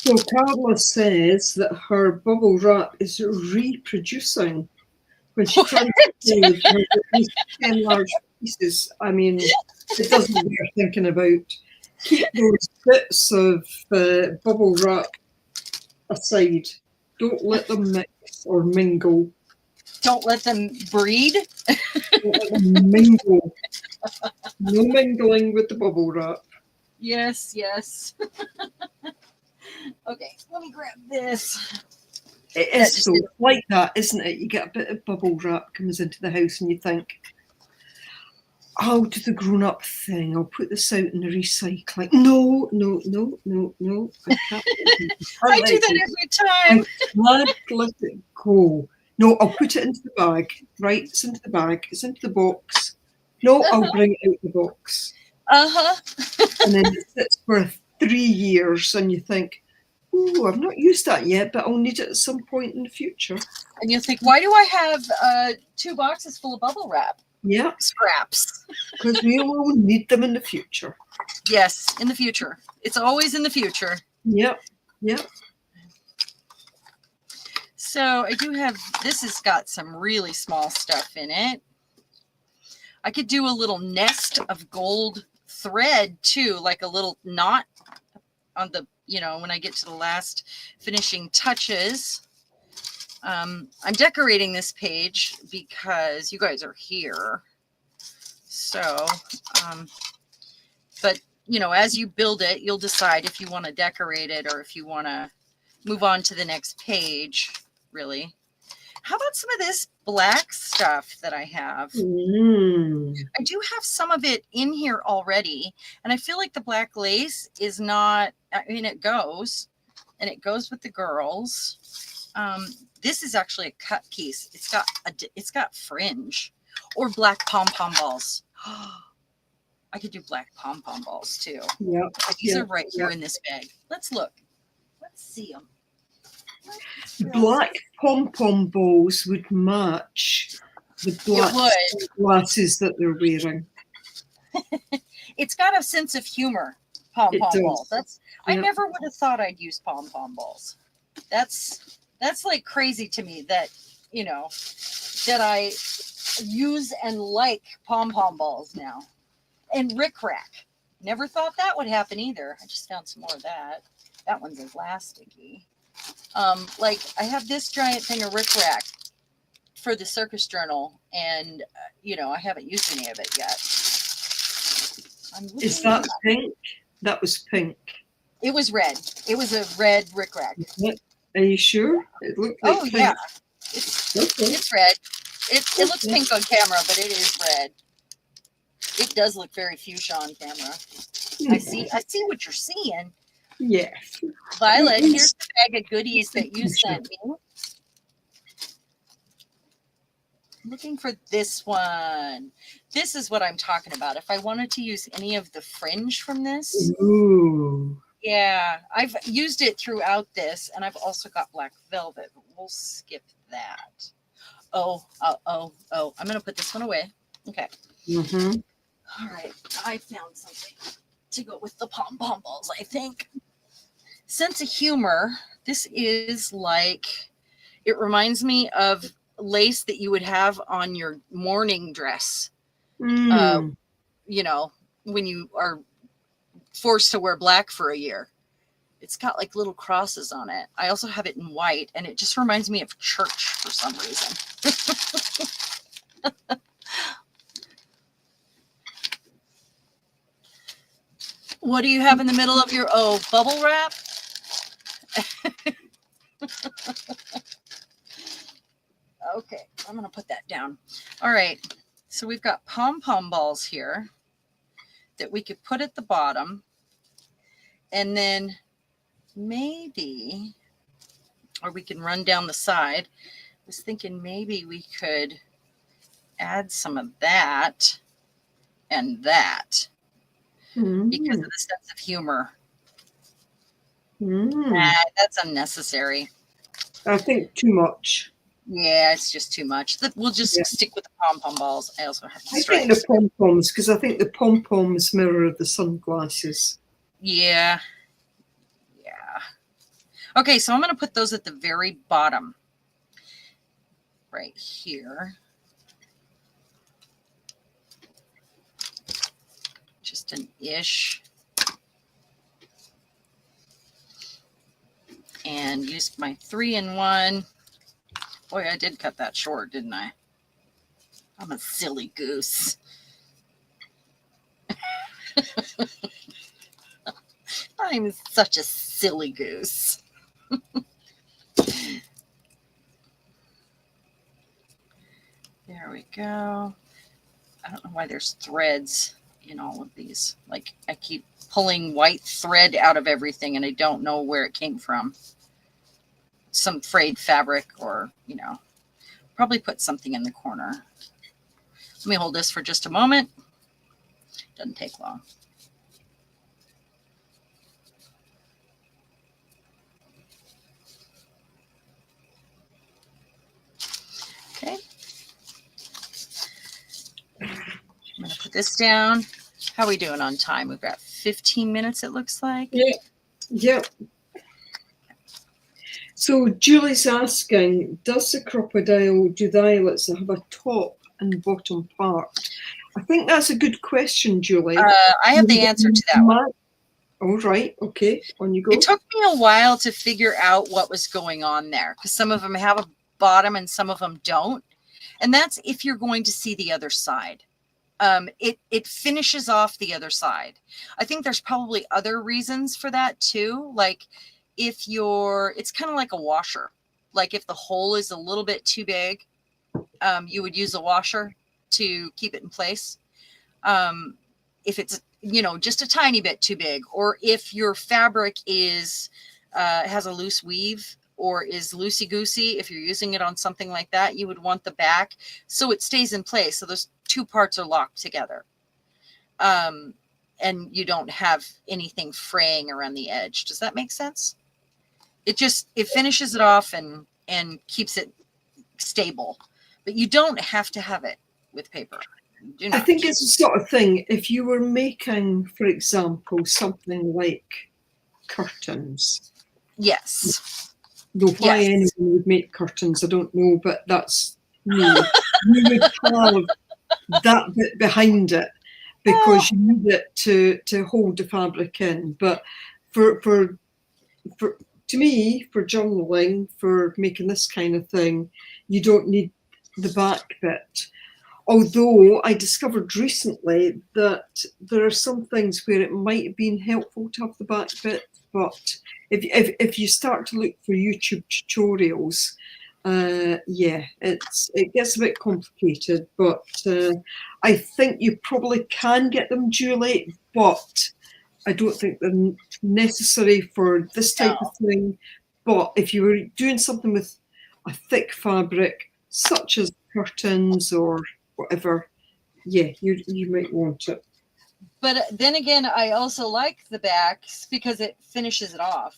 So Carla says that her bubble wrap is reproducing when she tries to save her at least 10 large pieces. I mean, it doesn't bear thinking about. Keep those bits of bubble wrap aside. Don't let them mix or mingle. Don't let them breed. Don't let them mingle. No mingling with the bubble wrap. Yes, yes. Okay, let me grab this. It is so like that, isn't it? You get a bit of bubble wrap comes into the house and you think, I'll do the grown-up thing. I'll put this out in the recycling. No. I can't. I do that every time. I can't let it go. No, I'll put it into the bag. Right, it's into the bag. It's into the box. No, I'll bring it out the box. And then it sits for 3 years and you think, oh, I've not used that yet, but I'll need it at some point in the future. And you think, why do I have 2 boxes full of bubble wrap? Yeah. Scraps. Because we will need them in the future. Yes, in the future. It's always in the future. Yep. So I do have, this has got some really small stuff in it. I could do a little nest of gold thread too, like a little knot on the, when I get to the last finishing touches. I'm decorating this page because you guys are here. So, but as you build it, you'll decide if you want to decorate it or if you want to move on to the next page, really. How about some of this black stuff that I have? I do have some of it in here already, and I feel like the black lace is not, it goes, and it goes with the girls. This is actually a cut piece. It's got fringe or black pom-pom balls. I could do black pom-pom balls too. Yeah. These are right here in this bag. Let's look. Let's see them. Black pom-pom balls would match the black glasses that they're wearing. It's got a sense of humor, pom-pom balls. I never would have thought I'd use pom-pom balls. That's like crazy to me that, that I use and like pom-pom balls now. And rickrack. Never thought that would happen either. I just found some more of that. That one's elasticy. Like I have this giant thing of rickrack for the circus journal, and I haven't used any of it yet. Is that pink? That was pink. It was red. It was a red rickrack. Are you sure? It looked like pink. Yeah. It's red. It looks pink on camera, but it is red. It does look very fuchsia on camera. I see what you're seeing. Yes. Violet, here's the bag of goodies that you sent me. Looking for this one. This is what I'm talking about. If I wanted to use any of the fringe from this. Ooh. Yeah, I've used it throughout this, and I've also got black velvet, but we'll skip that. Oh, I'm going to put this one away. Okay. Mm-hmm. All right, I found something to go with the pom-pom balls, I think. Sense of humor. This is like, it reminds me of lace that you would have on your morning dress. Mm. You know, when you are forced to wear black for a year. It's got like little crosses on it. I also have it in white, and it just reminds me of church for some reason. What do you have in the middle of your, bubble wrap? Okay, I'm going to put that down. All right, so we've got pom-pom balls here that we could put at the bottom. And then maybe, or we can run down the side. I was thinking maybe we could add some of that and that because of the sense of humor. That's unnecessary. I think too much. Yeah, it's just too much. We'll just stick with the pom-pom balls. I also have the stripes. I think the pom-poms, because I think the pom-poms mirror the sunglasses. Yeah. Okay, so I'm going to put those at the very bottom. Right here. Just an ish. And use my 3-in-1. Boy, I did cut that short, didn't I? I'm a silly goose. I'm such a silly goose. There we go. I don't know why there's threads in all of these. Like, I keep pulling white thread out of everything, and I don't know where it came from. Some frayed fabric, or, probably put something in the corner. Let me hold this for just a moment. Doesn't take long. Okay. I'm going to put this down. How are we doing on time? We've got 15 minutes, it looks like. Yeah. So Julie's asking, does the crocodile do the eyelets have a top and bottom part? I think that's a good question, Julie. I have the answer to that one. All right. Okay. On you go. It took me a while to figure out what was going on there, because some of them have a bottom and some of them don't. And that's if you're going to see the other side. It finishes off the other side. I think there's probably other reasons for that too. Like if it's kind of like a washer. Like if the hole is a little bit too big, you would use a washer to keep it in place. If it's, just a tiny bit too big, or if your fabric has a loose weave or is loosey-goosey, if you're using it on something like that, you would want the back so it stays in place. So those two parts are locked together. And you don't have anything fraying around the edge. Does that make sense? It finishes it off and keeps it stable, but you don't have to have it with paper. I think it's the sort of thing, if you were making, for example, something like curtains. Yes. Though why anyone would make curtains, I don't know, but that's me. You would have that bit behind it because you need it to hold the fabric in. But to me, for journaling, for making this kind of thing, you don't need the back bit. Although I discovered recently that there are some things where it might have been helpful to have the back bit, but if you start to look for YouTube tutorials, Yeah, it gets a bit complicated, but I think you probably can get them dually, but I don't think they're necessary for this type of No. thing. But if you were doing something with a thick fabric, such as curtains or whatever, yeah, you might want it. But then again, I also like the backs because it finishes it off.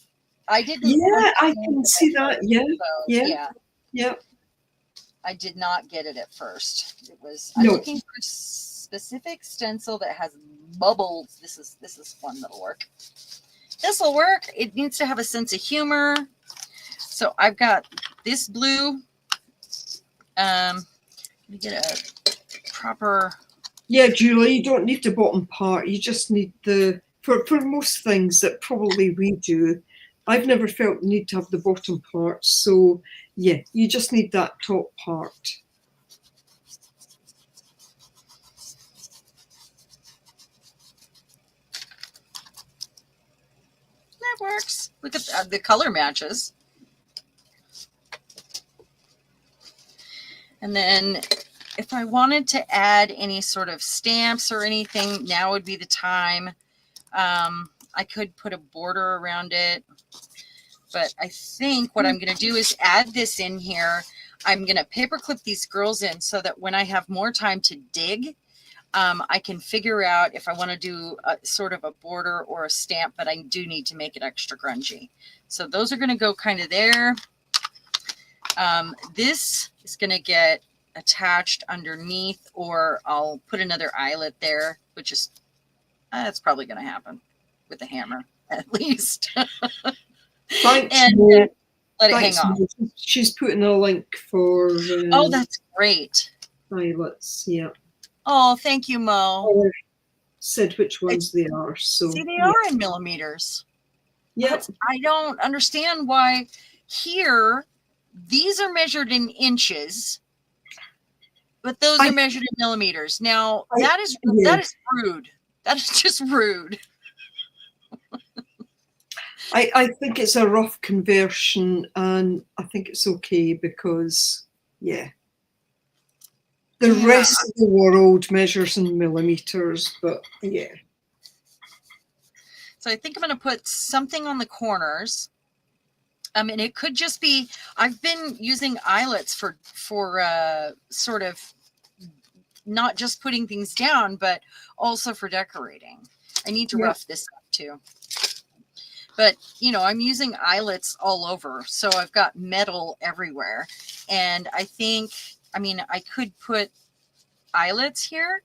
I didn't Yeah, I understand can it see at that. first, Yeah, so yeah, yeah, yeah. I did not get it at first. It was I'm No, looking for a specific stencil that has bubbles. This is one that'll work. This will work. It needs to have a sense of humor. So I've got this blue. Let me get a proper. yeah, Julie, you don't need the bottom part. You just need for most things that probably we do. I've never felt the need to have the bottom part. So yeah, you just need that top part. That works. Look at the color matches. And then if I wanted to add any sort of stamps or anything, now would be the time. I could put a border around it. But I think what I'm going to do is add this in here. I'm going to paper clip these girls in so that when I have more time to dig, I can figure out if I want to do a sort of a border or a stamp, but I do need to make it extra grungy. So those are going to go kind of there. This is going to get attached underneath, or I'll put another eyelet there, which is, that's probably going to happen with a hammer at least. Thanks, And Mo. let it hang Thanks, off. Mo. She's putting a link for Oh, that's great. eyelets. Yeah. Oh, thank you, Mo. Or said which ones they are. So See, they yeah. are in millimeters. Yeah. But I don't understand why here these are measured in inches, but those are measured in millimeters. Now that is rude. That is just rude. I think it's a rough conversion, and I think it's okay because yeah. The rest of the world measures in millimeters, but yeah. So I think I'm going to put something on the corners. And it could just be, I've been using eyelets for sort of not just putting things down, but also for decorating. I need to rough this up too. But, you know, I'm using eyelets all over. So I've got metal everywhere. And I think, I mean, I could put eyelets here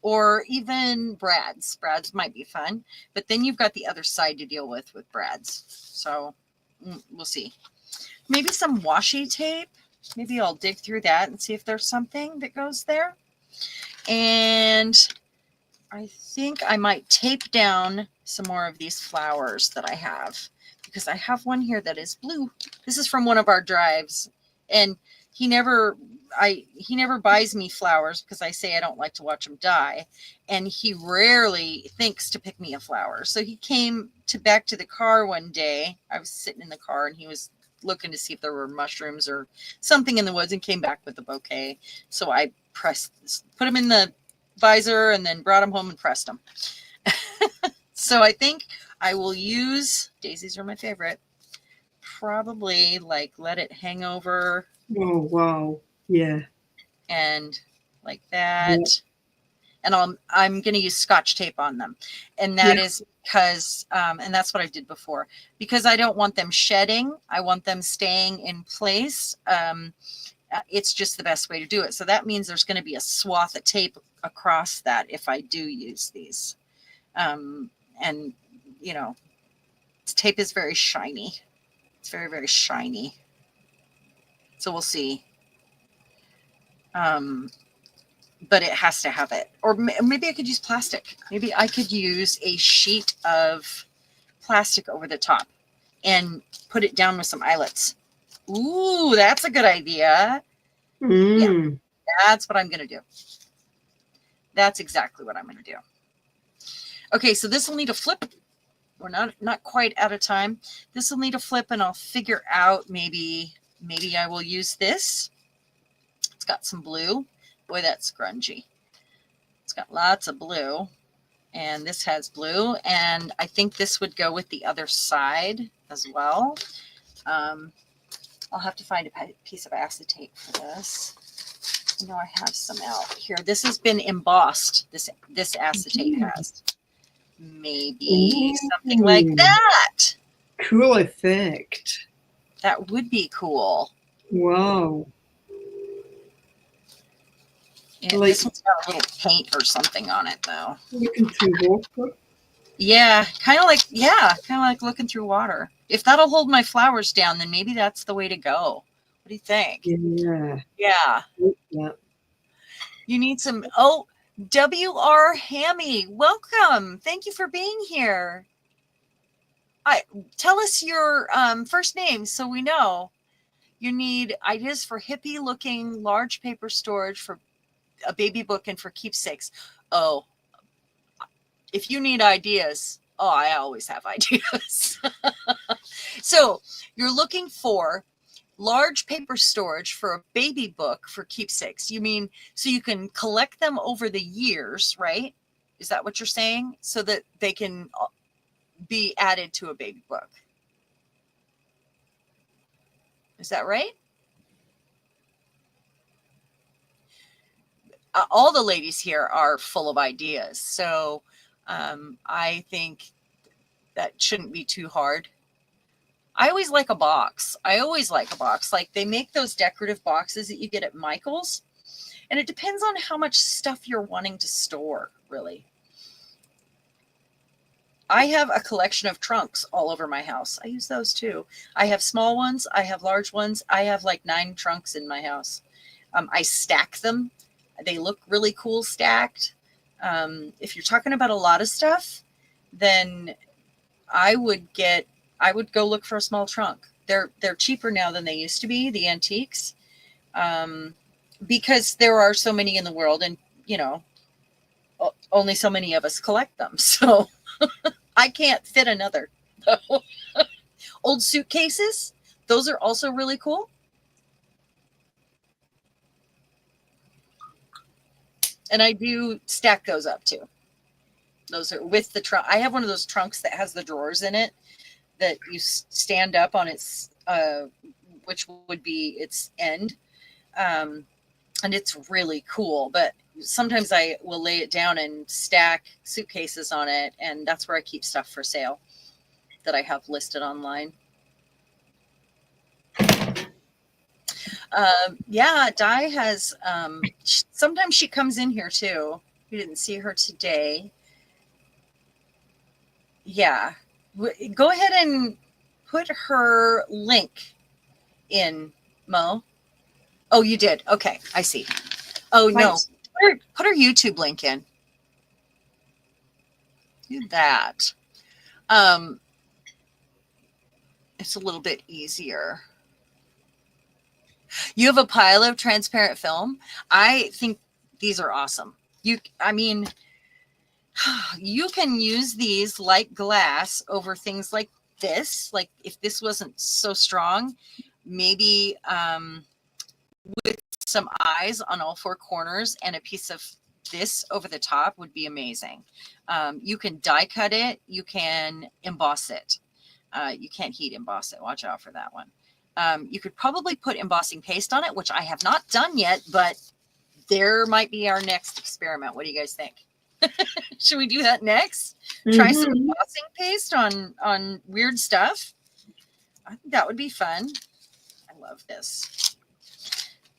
or even brads. Brads might be fun. But then you've got the other side to deal with brads. So we'll see. Maybe some washi tape. Maybe I'll dig through that and see if there's something that goes there. And I think I might tape down some more of these flowers that I have, because I have one here that is blue. This is from one of our drives, and he never buys me flowers because I say I don't like to watch them die, and he rarely thinks to pick me a flower. So he came back to the car one day. I was sitting in the car and he was looking to see if there were mushrooms or something in the woods and came back with a bouquet. So I put him in the visor and then brought him home and pressed him. So I think I will use, daisies are my favorite, probably like let it hang over. Oh, wow. Yeah. And like that. Yeah. And I'm going to use Scotch tape on them. And that is because, and that's what I did before, because I don't want them shedding. I want them staying in place. It's just the best way to do it. So that means there's going to be a swath of tape across that if I do use these. And, you know, tape is very shiny. It's very, very shiny. So we'll see. But it has to have it. Or maybe I could use plastic. Maybe I could use a sheet of plastic over the top and put it down with some eyelets. Ooh, that's a good idea. Yeah, that's what I'm going to do. That's exactly what I'm going to do. Okay, so this will need a flip. We're not quite out of time. This will need a flip, and I'll figure out maybe maybe I will use this. It's got some blue. Boy, that's grungy. It's got lots of blue. And this has blue. And I think this would go with the other side as well. I'll have to find a piece of acetate for this. I know I have some out here. This has been embossed. This acetate has. Maybe something like that. Cool effect. That would be cool. Wow. Yeah, like, this one's got a little paint or something on it, though. Looking through water. Yeah, kind of like looking through water. If that'll hold my flowers down, then maybe that's the way to go. What do you think? Yeah. Yeah. Yeah. You need some. Oh, W.R. Hammy, welcome. Thank you for being here. Tell us your first name so we know. You need ideas for hippie-looking large paper storage for a baby book and for keepsakes. Oh, if you need ideas, I always have ideas. So you're looking for large paper storage for a baby book for keepsakes. You mean so you can collect them over the years, right? Is that what you're saying? So that they can be added to a baby book. Is that right? All the ladies here are full of ideas. So I think that shouldn't be too hard. I always like a box. Like they make those decorative boxes that you get at Michael's. And it depends on how much stuff you're wanting to store, really. I have a collection of trunks all over my house. I use those too. I have small ones. I have large ones. I have like 9 trunks in my house. I stack them. They look really cool stacked. If you're talking about a lot of stuff, then I would go look for a small trunk. They're cheaper now than they used to be, the antiques, because there are so many in the world, and only so many of us collect them. So I can't fit another. Old suitcases, those are also really cool. And I do stack those up too. Those are with the trunk. I have one of those trunks that has the drawers in it that you stand up on its, which would be its end. And it's really cool, but sometimes I will lay it down and stack suitcases on it. And that's where I keep stuff for sale that I have listed online. Yeah, Di has, sometimes she comes in here too. We didn't see her today. Yeah, go ahead and put her link in, Mo. Oh, you did. Okay, I see. Oh, thanks. No, put her YouTube link in. Do that. It's a little bit easier. You have a pile of transparent film. I think these are awesome. You can use these like glass over things like this. Like if this wasn't so strong, maybe with some eyes on all 4 corners and a piece of this over the top would be amazing. You can die cut it. You can emboss it. You can't heat emboss it. Watch out for that one. You could probably put embossing paste on it, which I have not done yet, but there might be our next experiment. What do you guys think? Should we do that next? Try some embossing paste on weird stuff. I think that would be fun. I love this.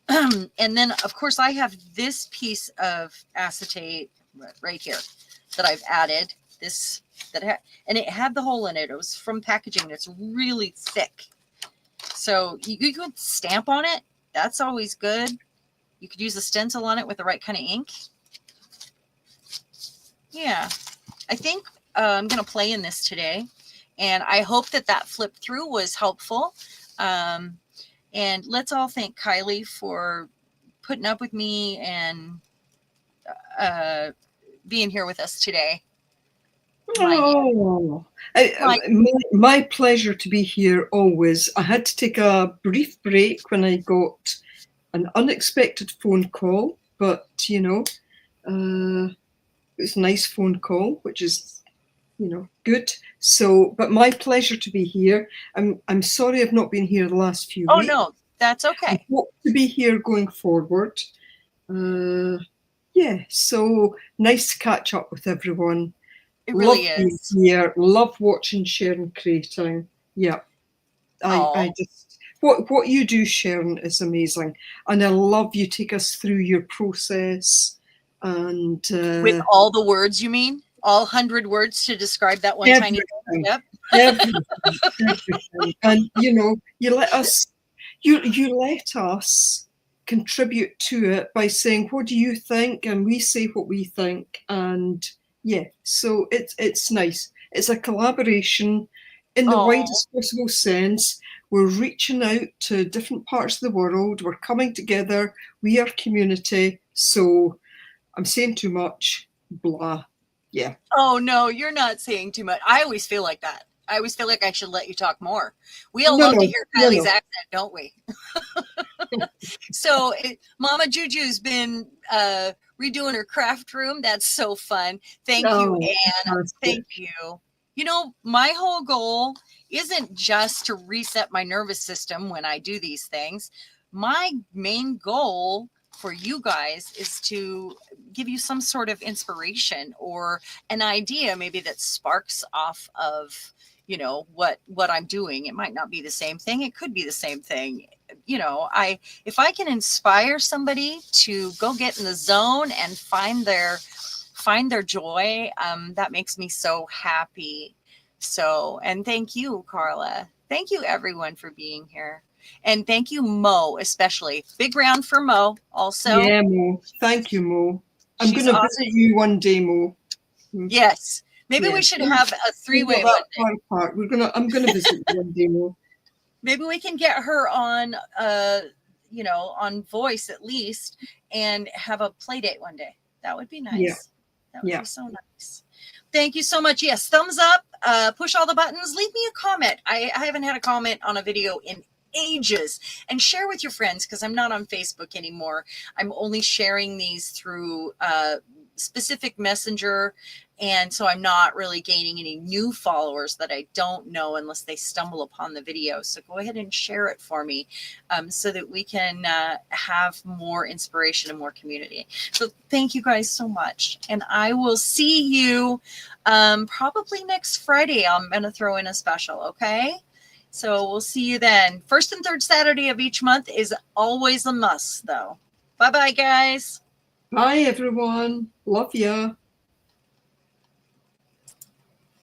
And then, of course, I have this piece of acetate right here that I've added. And it had the hole in it. It was from packaging. It's really thick. So you could stamp on it. That's always good. You could use a stencil on it with the right kind of ink. Yeah, I think I'm going to play in this today. And I hope that flip through was helpful. And let's all thank Kylie for putting up with me and being here with us today. My Oh, my my pleasure to be here always. I had to take a brief break when I got an unexpected phone call, but it was a nice phone call, which is good. So, but my pleasure to be here. I'm sorry I've not been here the last few oh weeks. no, that's I okay. hope to be here going forward. Yeah, so nice to catch up with everyone. It Love really being is. here. Love watching Sharon creating. Yeah, I Oh, just what you do, Sharon, is amazing, and I love you take us through your process and with all the words, you mean? All 100 words to describe that one tiny everything, step? everything, everything, and you let us you let us contribute to it by saying what do you think, and we say what we think, and yeah, so it's nice. It's a collaboration in the Oh, widest possible sense. We're reaching out to different parts of the world. We're coming together. We are community. So I'm saying too much. Blah. Yeah. oh no, you're not saying too much. I always feel like that. I always feel like I should let you talk more. We all No, love to no, hear no, Kylie's no. accent, don't we? So Mama Juju's been redoing her craft room. That's so fun. Thank you, Oh, Anne. fantastic. Thank you. You know, my whole goal isn't just to reset my nervous system when I do these things. My main goal for you guys is to give you some sort of inspiration or an idea maybe that sparks off of what I'm doing. It might not be the same thing, it could be the same thing. I if I can inspire somebody to go get in the zone and find their joy, that makes me so happy. So, and thank you, Carla. Thank you, everyone, for being here. And thank you, Mo, especially. Big round for Mo, also. Yeah, Mo. Thank you, Mo. I'm going She's to awesome. visit you one day, Mo. Yes. Maybe Yeah. we should have a We're three-way not one that day. far apart. I'm gonna visit you one day, Mo. Maybe we can get her on on voice at least and have a play date one day. That would be Yeah, nice. That would yeah. be so nice. Thank you so much. Yes, thumbs up, push all the buttons, leave me a comment. I haven't had a comment on a video in ages, and share with your friends because I'm not on Facebook anymore. I'm only sharing these through specific messenger, and so I'm not really gaining any new followers that I don't know unless they stumble upon the video. So go ahead and share it for me, so that we can have more inspiration and more community. So thank you guys so much. And I will see you probably next Friday. I'm going to throw in a special, okay? So we'll see you then. First and third Saturday of each month is always a must, though. Bye-bye, guys. Bye, everyone. Love ya.